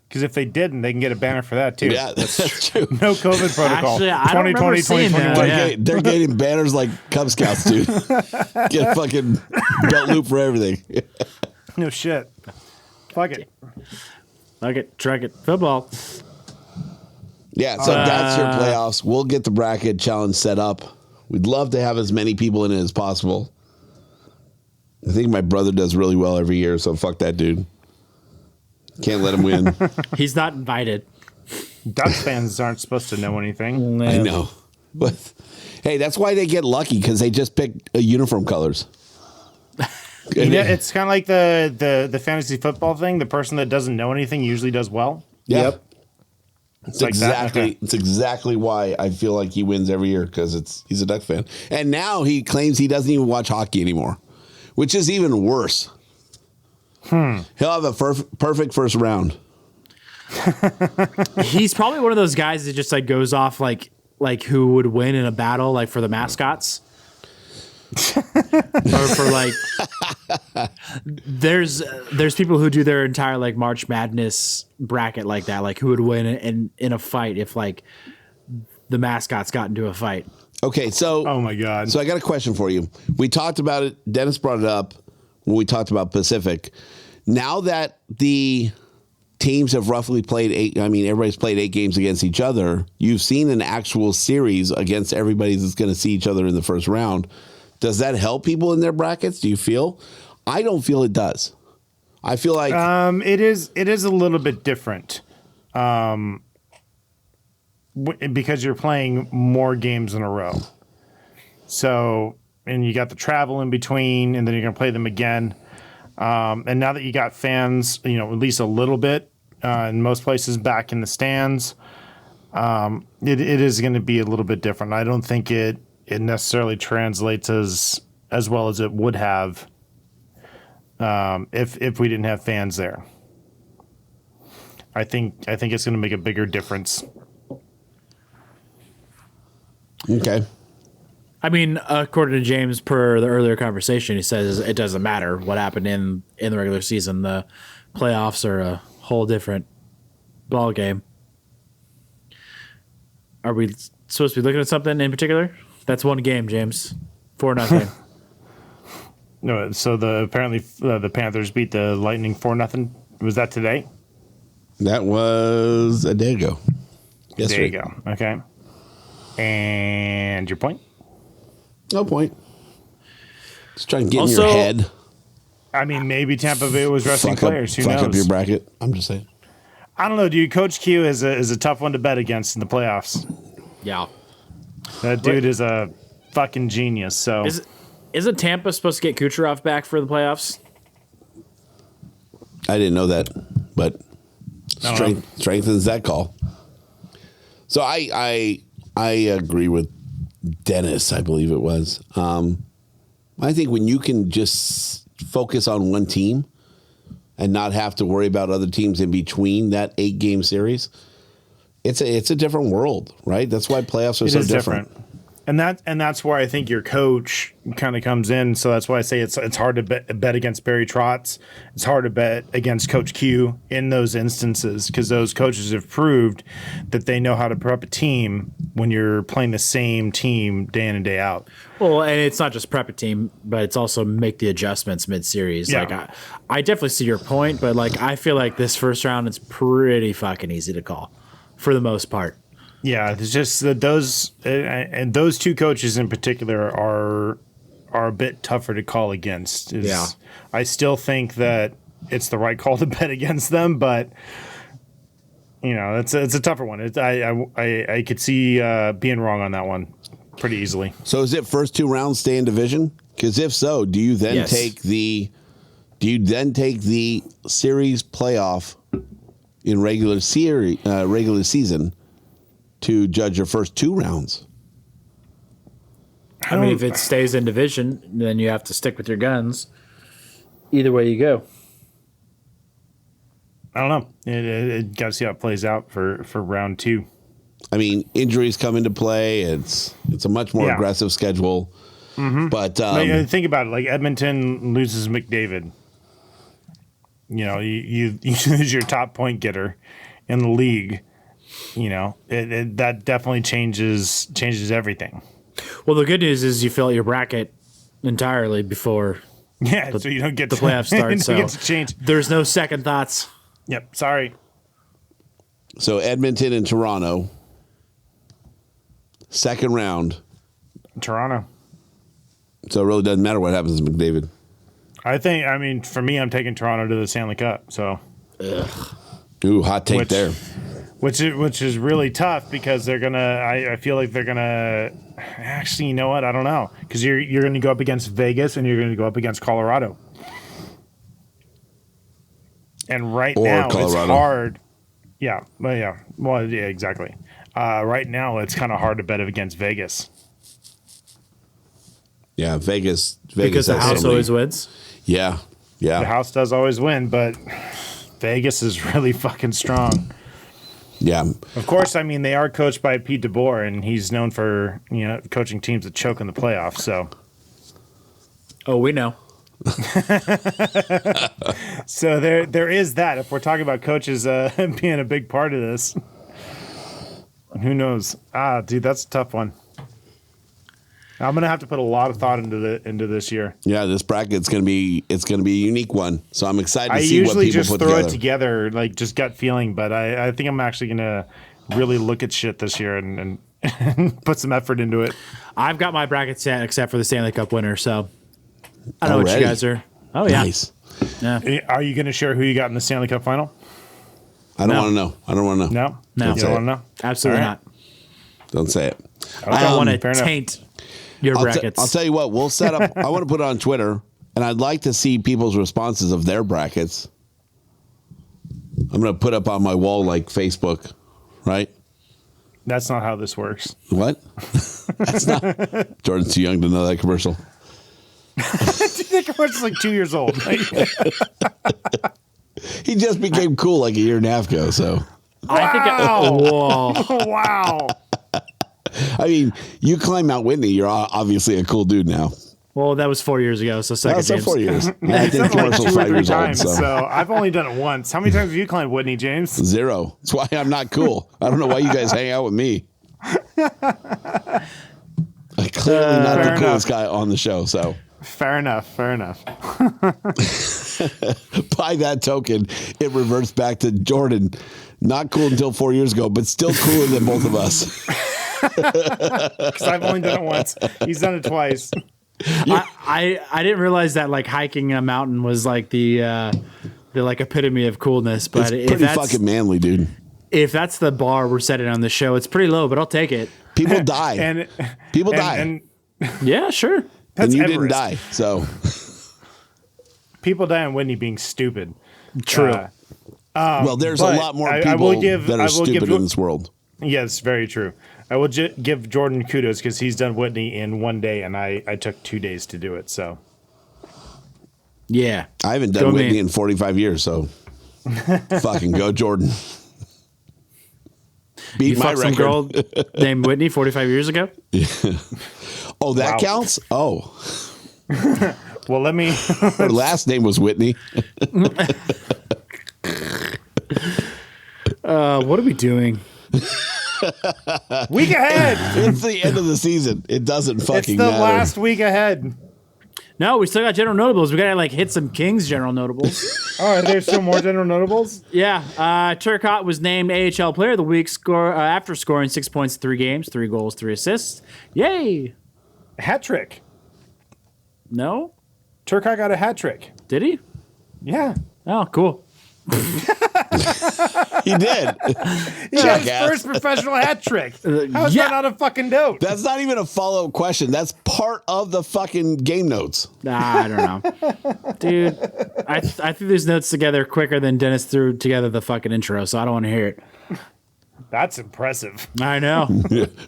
Because if they didn't, they can get a banner for that too. Yeah, that's true. No COVID protocol. Actually, I don't remember seeing that. 2021. Yeah. They're getting banners like Cub Scouts, dude. Get a fucking belt loop for everything. No shit. Fuck it. Fuck it. Truck it. Football. Yeah, so that's your playoffs. We'll get the bracket challenge set up. We'd love to have as many people in it as possible. I think my brother does really well every year, so fuck that dude. Can't let him win. He's not invited. Ducks fans aren't supposed to know anything. I know. But hey, that's why they get lucky, because they just pick uniform colors. Yeah, it's kind of like the fantasy football thing. The person that doesn't know anything usually does well. Yeah. Yep. It's exactly why I feel like he wins every year, because he's a Duck fan. And now he claims he doesn't even watch hockey anymore, which is even worse. He'll have a perfect first round. He's probably one of those guys that just like goes off like who would win in a battle, like for the mascots. Or for like there's people who do their entire like March Madness bracket like that, like who would win in a fight if like the mascots got into a fight. Okay, so oh my God. So I got a question for you. We talked about it. Dennis brought it up when we talked about Pacific. Now that the teams have roughly played everybody's played 8 games against each other. You've seen an actual series against everybody that's going to see each other in the first round. Does that help people in their brackets? Do you feel? I don't feel it does. I feel like it is a little bit different, because you're playing more games in a row. So, and you got the travel in between, and then you're going to play them again. And now that you got fans, at least a little bit in most places back in the stands, it is going to be a little bit different. I don't think it necessarily translates as well as it would have if we didn't have fans there. I think it's going to make a bigger difference. Okay. I mean, according to James, per the earlier conversation, he says it doesn't matter what happened in the regular season. The playoffs are a whole different ball game. Are we supposed to be looking at something in particular? That's one game, James. 4-0. No, so apparently the Panthers beat the Lightning 4-0. Was that today? That was a day ago. Yesterday. There you go. Okay. And your point? No point. Just trying to get in your head. I mean, maybe Tampa Bay was resting players. Who knows? Fuck up your bracket. I'm just saying. I don't know, dude. Coach Q is a tough one to bet against in the playoffs. Yeah. That dude is a fucking genius. So isn't Tampa supposed to get Kucherov back for the playoffs? I didn't know that, but strengthens that call. So I agree with Dennis, I believe it was. I think when you can just focus on one team and not have to worry about other teams in between that 8-game series, it's a different world, right? That's why playoffs are so different. And that's where I think your coach kind of comes in. So that's why I say it's hard to bet against Barry Trotz. It's hard to bet against Coach Q in those instances, because those coaches have proved that they know how to prep a team when you're playing the same team day in and day out. Well, and it's not just prep a team, but it's also make the adjustments mid-series. Yeah. Like I definitely see your point, but like I feel like this first round is pretty fucking easy to call for the most part. Yeah, it's just that those two coaches in particular are a bit tougher to call against. I still think that it's the right call to bet against them, but it's a tougher one. I could see being wrong on that one pretty easily. So is it first 2 rounds stay in division? Because if so, do you then take the series playoff in regular season to judge your first 2 rounds? I mean, if it stays in division, then you have to stick with your guns. Either way you go. I don't know. It got to see how it plays out for round 2. I mean, injuries come into play. It's a much more aggressive schedule. Mm-hmm. But think about it. Like Edmonton loses McDavid. You lose your top point getter in the league. That definitely changes everything. Well, the good news is you fill out your bracket entirely before so you don't get the playoffs start. So get to change. There's no second thoughts. Yep. Sorry. So Edmonton and Toronto second round. Toronto. So it really doesn't matter what happens to McDavid. I mean, for me, I'm taking Toronto to the Stanley Cup. So, Ooh, hot take there. Which is really tough because they're gonna. I feel like they're gonna. Actually, you know what? I don't know, because you're going to go up against Vegas and you're going to go up against Colorado. And right now Colorado. it's hard. Yeah, exactly. Right now it's kind of hard to bet against Vegas. Yeah, Vegas because the house always wins. Yeah. The house does always win, but Vegas is really fucking strong. Yeah. Of course, I mean, they are coached by Pete DeBoer, and he's known for, coaching teams that choke in the playoffs, so. Oh, we know. So there is that. If we're talking about coaches being a big part of this, who knows? Dude, that's a tough one. I'm gonna have to put a lot of thought into this year. Yeah, this bracket's gonna be a unique one. So I'm excited to see what people usually just put throw together. it together, like just gut feeling, but I think I'm actually gonna really look at shit this year and put some effort into it. I've got my bracket set except for the Stanley Cup winner, so I know what you guys are. Oh yeah, Nice. Yeah. Are you gonna share who you got in the Stanley Cup final? I don't want to know. I don't want to know. No, you don't want to know. Absolutely All right. not. Don't say it. I don't want to fair enough. taint your brackets. I'll tell you what. We'll set up. I want to put it on Twitter, and I'd like to see people's responses of their brackets. I'm going to put up on my wall like Facebook, right? That's not how this works. What? That's not. Jordan's too young to know that commercial. The commercial's like 2 years old. He just became cool like a year and a half ago. So I think. Whoa. Wow. I mean, you climb Mount Whitney, you're obviously a cool dude now. Well, that was 4 years ago. So second That's James. 4 years. I It's think done like commercial's 2 or 5 3 years old. times, so I've only done it once. How many times have you climbed Whitney, James? 0. That's why I'm not cool. I don't know why you guys hang out with me. I'm clearly not the Fair coolest enough. guy on the show. So Fair enough. by that token, it reverts back to Jordan. Not cool until 4 years ago, but still cooler than both of us. Because I've only done it once. He's done it twice. I didn't realize that like hiking a mountain was like the like epitome of coolness. But It's pretty fucking manly, dude. if that's the bar we're setting on the show, it's pretty low, but I'll take it. People die. And People die. And Yeah, sure. And that's you Everest. didn't die. So People die on Whitney being stupid. True. well, there's a but lot more I people will give- that I are will give stupid you- in this world. Yes, very true. I will give Jordan kudos because he's done Whitney in 1 day, and I took 2 days to do it. So Yeah. I haven't Go done me. Whitney in 45 years, so fucking go, Jordan. Beat You my fucked some record. girl named Whitney 45 years ago? Oh, that Wow. counts? Oh, well, let me. her last name was Whitney. What are we doing? Week ahead. It's the end of the season. It doesn't It's fucking the matter. last week ahead. No, we still got general notables. We gotta like hit some Kings general notables. Oh, are there still more general notables? Yeah, Turcotte was named AHL Player of the Week after scoring 6 points in 3 games, 3 goals, 3 assists. Yay! Hat trick. No, Turcotte got a hat trick. did he? Yeah. Oh, cool. He did. He got his Jackass. first professional hat trick. How is yeah. that not a fucking dope? That's not even a follow-up question. That's part of the fucking game notes. Nah, I don't know, dude. I threw these notes together quicker than Dennis threw together the fucking intro, so I don't want to hear it. That's impressive. I know.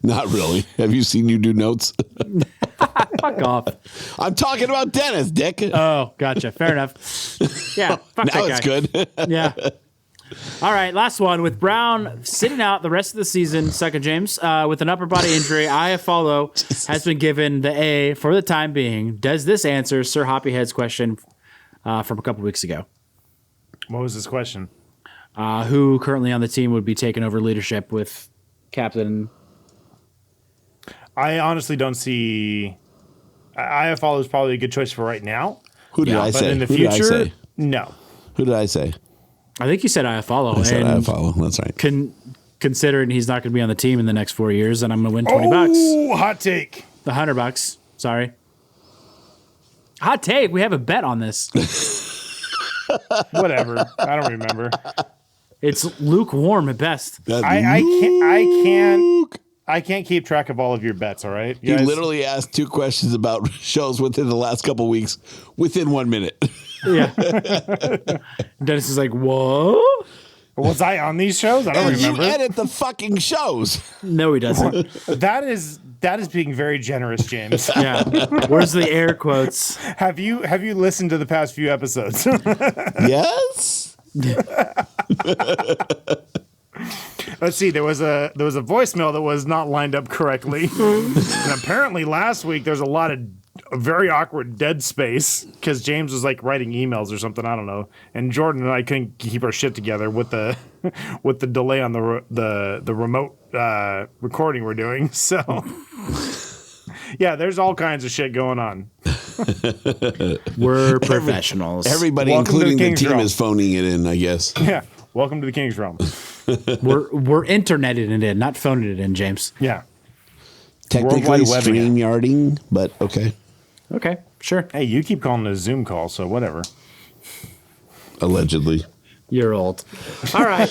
Not really. Have you seen you do notes? Fuck off. I'm talking about Dennis, dick. Oh, gotcha. Fair enough. Yeah, fuck now that it's guy. good. Yeah. All right, last one. With Brown sitting out the rest of the season, second James, with an upper body injury, Iafallo has been given the A for the time being. Does this answer Sir Hoppyhead's question from a couple weeks ago? What was his question? Who currently on the team would be taking over leadership with captain? I honestly don't see. IFL is probably a good choice for right now. Who did Yeah, I But say? in the Who did I future, say? no. Who did I say? I think you said Iafallo. I said and I follow. That's right. considering he's not going to be on the team in the next 4 years, and I'm going to win $20. Ooh, hot take. The $100. Sorry. Hot take. We have a bet on this. Whatever. I don't remember. It's lukewarm at best. I can't keep track of all of your bets, all right? You literally asked 2 questions about shows within the last couple of weeks within 1 minute. Yeah. Dennis is like, what? Was I on these shows? I don't remember. You edit the fucking shows. No, he doesn't. That is being very generous, James. Yeah. Where's the air quotes? Have you listened to the past few episodes? Yes. Let's see. There was a voicemail that was not lined up correctly, and apparently last week there's a lot of very awkward dead space because James was like writing emails or something. I don't know, and Jordan and I couldn't keep our shit together with the delay on the remote recording we're doing. So yeah, there's all kinds of shit going on. We're professionals. Everybody, Welcome including to the King's team, Realm. is phoning it in, I guess. Yeah, welcome to the King's Realm. We're interneting it in, not phoning it in, James. Yeah. Technically Worldwide webbing it. StreamYarding, but okay. Okay, sure. Hey, you keep calling it a Zoom call, so whatever. Allegedly. You're old. All right.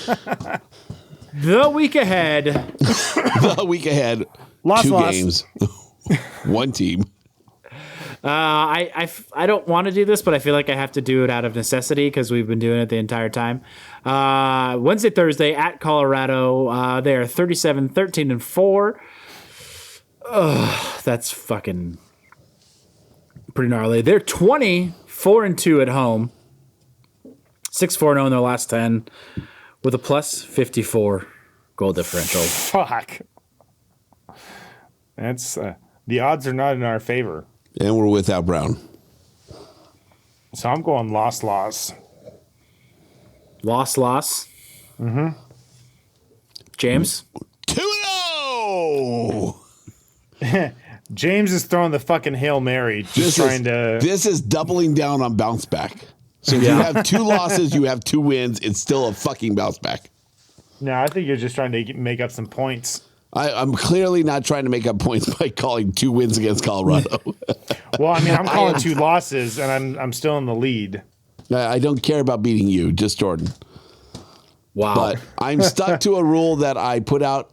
The week ahead. The week ahead. Loss. 2 games. 1 team. I don't want to do this, but I feel like I have to do it out of necessity because we've been doing it the entire time. Wednesday, Thursday at Colorado. They are 37-13-4. That's fucking pretty gnarly. They're 24-2 at home. 6-4-0 in their last 10 with a plus 54 goal differential. Fuck. That's the odds are not in our favor. And we're without Brown. So I'm going loss. Loss. Mm-hmm. James? 2-0! James is throwing the fucking Hail Mary, just This is doubling down on bounce back. So if you have 2 losses, you have 2 wins. It's still a fucking bounce back. No, I think you're just trying to make up some points. I'm clearly not trying to make up points by calling 2 wins against Colorado. Well, I mean, I'm calling 2 losses, and I'm still in the lead. I don't care about beating you, just Jordan. Wow. But I'm stuck to a rule that I put out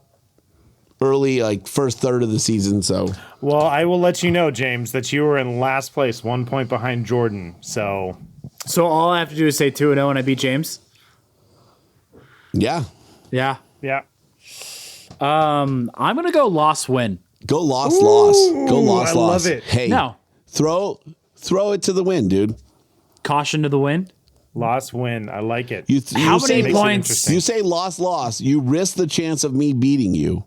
early, like first third of the season. So, well, I will let you know, James, that you were in last place, 1 point behind Jordan. So all I have to do is say 2-0 and I beat James? yeah. Yeah. yeah. I'm going to go loss-win. Go loss. Go loss. I love it. Hey, No. throw it to the wind, dude. Caution to the win. Loss win. I like it. How many makes it points? interesting. You say loss. You risk the chance of me beating you,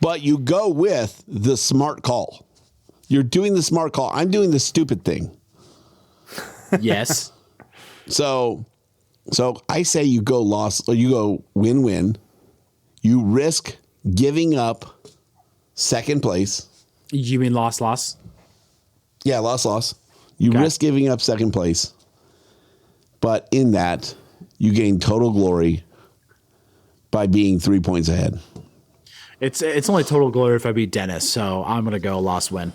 but you go with the smart call. You're doing the smart call. I'm doing the stupid thing. Yes. So I say you go loss or you go win-win. You risk giving up second place. You mean loss? Yeah, loss. You Okay. risk giving up second place. But in that, you gain total glory by being 3 points ahead. It's only total glory if I beat Dennis, so I'm going to go loss-win.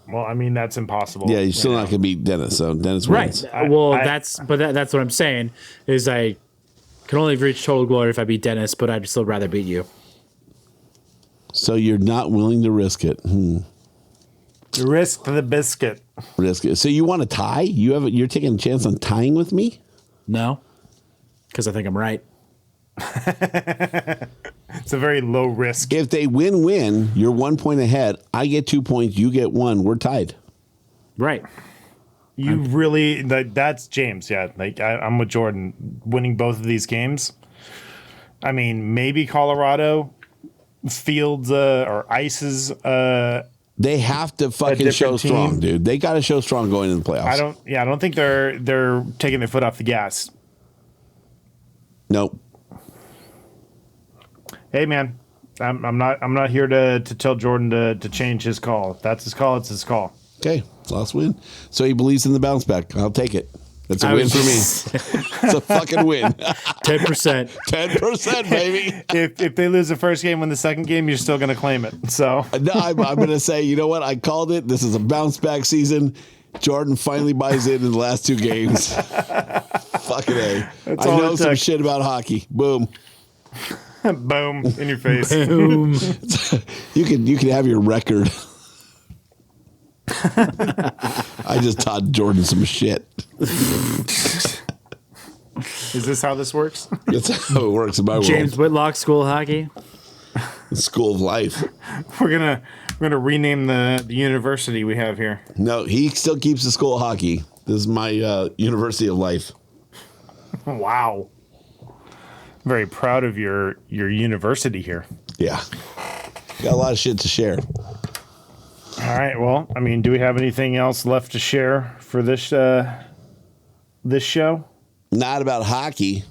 Well, I mean, that's impossible. Yeah, you're still not going to beat Dennis, so Dennis wins. Right. That's what I'm saying is I can only reach total glory if I beat Dennis, but I'd still rather beat you. So you're not willing to risk it. Risk the biscuit. Risk it. So you want to tie? You're taking a chance on tying with me? No, because I think I'm right. It's a very low risk. If they win, you're 1 point ahead. I get 2 points. You get 1. We're tied. Right. You really, that's James. Yeah. Like I'm with Jordan winning both of these games. I mean, maybe Colorado fields or ices. They have to fucking show team. strong, dude. They got to show strong going into the playoffs. I don't think they're taking their foot off the gas. Nope. Hey man, I'm not here to tell Jordan to change his call. If that's his call, it's his call. Okay, last win. So he believes in the bounce back. I'll take it. That's a win for me. It's a fucking win. 10%. 10%, baby. If they lose the first game, win the second game, you're still going to claim it. So No, I'm going to say, you know what? I called it. This is a bounce back season. Jordan finally buys in the last 2 games. Fucking A. That's I all know it some took. shit about hockey. Boom. boom in your face. Boom. You can have your record. I just taught Jordan some shit. Is this how this works? That's how it works in my James world. Whitlock, School of Hockey. School of life. We're gonna rename the university we have here. No, he still keeps the school of hockey. This is my University of life. Wow. Very proud of your university here. Yeah. Got a lot of shit to share. All right. Well, I mean, do we have anything else left to share for this this show? Not about hockey.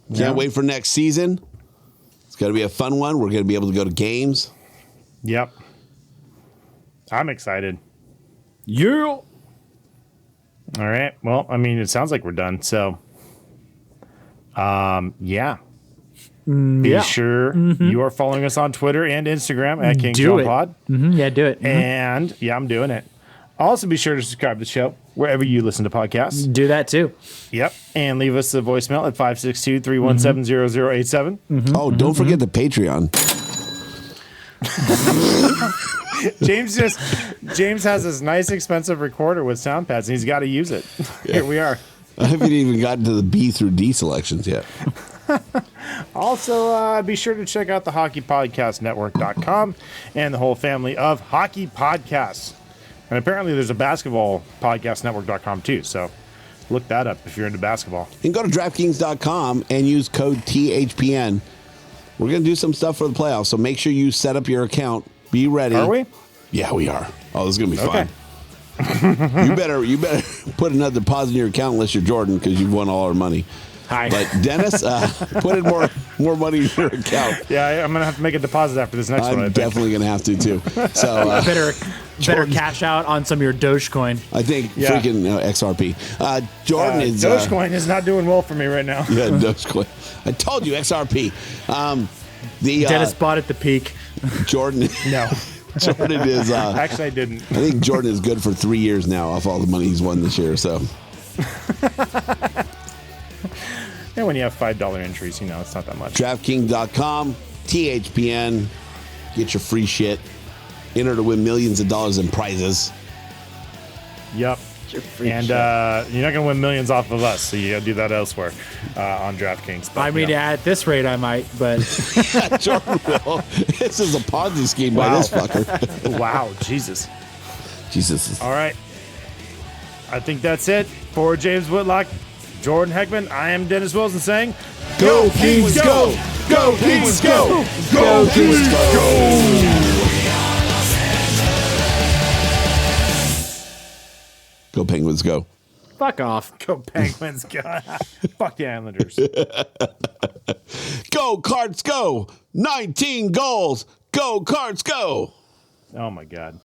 Can't Yeah. wait for next season. It's going to be a fun one. We're going to be able to go to games. Yep. I'm excited. Yeah. All right. Well, I mean, it sounds like we're done. So, yeah. Be Yeah. sure you are following us on Twitter and Instagram at King Do John it. Pod. Yeah, do it. And yeah, I'm doing it. Also, be sure to subscribe to the show wherever you listen to podcasts. Do that too. Yep. And leave us a voicemail at 562-317-0087. Oh, don't forget the Patreon. James has this nice, expensive recorder with sound pads, and he's got to use it. Here we are. I haven't even gotten to the B through D selections yet. Also, be sure to check out the hockeypodcastnetwork.com and the whole family of hockey podcasts. And apparently there's a basketball podcastnetwork.com too. So look that up if you're into basketball. You can go to DraftKings.com and use code THPN. We're going to do some stuff for the playoffs, so make sure you set up your account. Be ready. Are we? Yeah, we are. Oh, this is going to be Okay. fun. You better put another deposit in your account unless you're Jordan because you've won all our money. Hi. But Dennis, put in more money in your account. Yeah, I'm going to have to make a deposit after this next one, I I'm think. definitely going to have to too. So better Jordan. cash out on some of your Dogecoin. I think Yeah. freaking XRP. Jordan is Dogecoin is not doing well for me right now. yeah, Dogecoin. I told you XRP. Dennis bought at the peak. Jordan. No. Jordan is. Actually, I didn't. I think Jordan is good for 3 years now off all the money he's won this year. So And when you have $5 entries, it's not that much. DraftKings.com, THPN, get your free shit. Enter to win millions of dollars in prizes. Yep. And you're not going to win millions off of us, so you got to do that elsewhere on DraftKings. But, I mean, at this rate, I might, but Jordan will. This is a Ponzi scheme by this fucker. Wow, Jesus. Jesus. All right. I think that's it for James Whitlock, Jordan Heckman. I am Dennis Wilson saying, Go, Kings, go! Go, Kings, go! Go, Kings, go! Go, Penguins, go. fuck off. go Penguins, go. Fuck the Islanders. Go, Cards, go! 19 goals! Go, Cards, go! Oh, my God.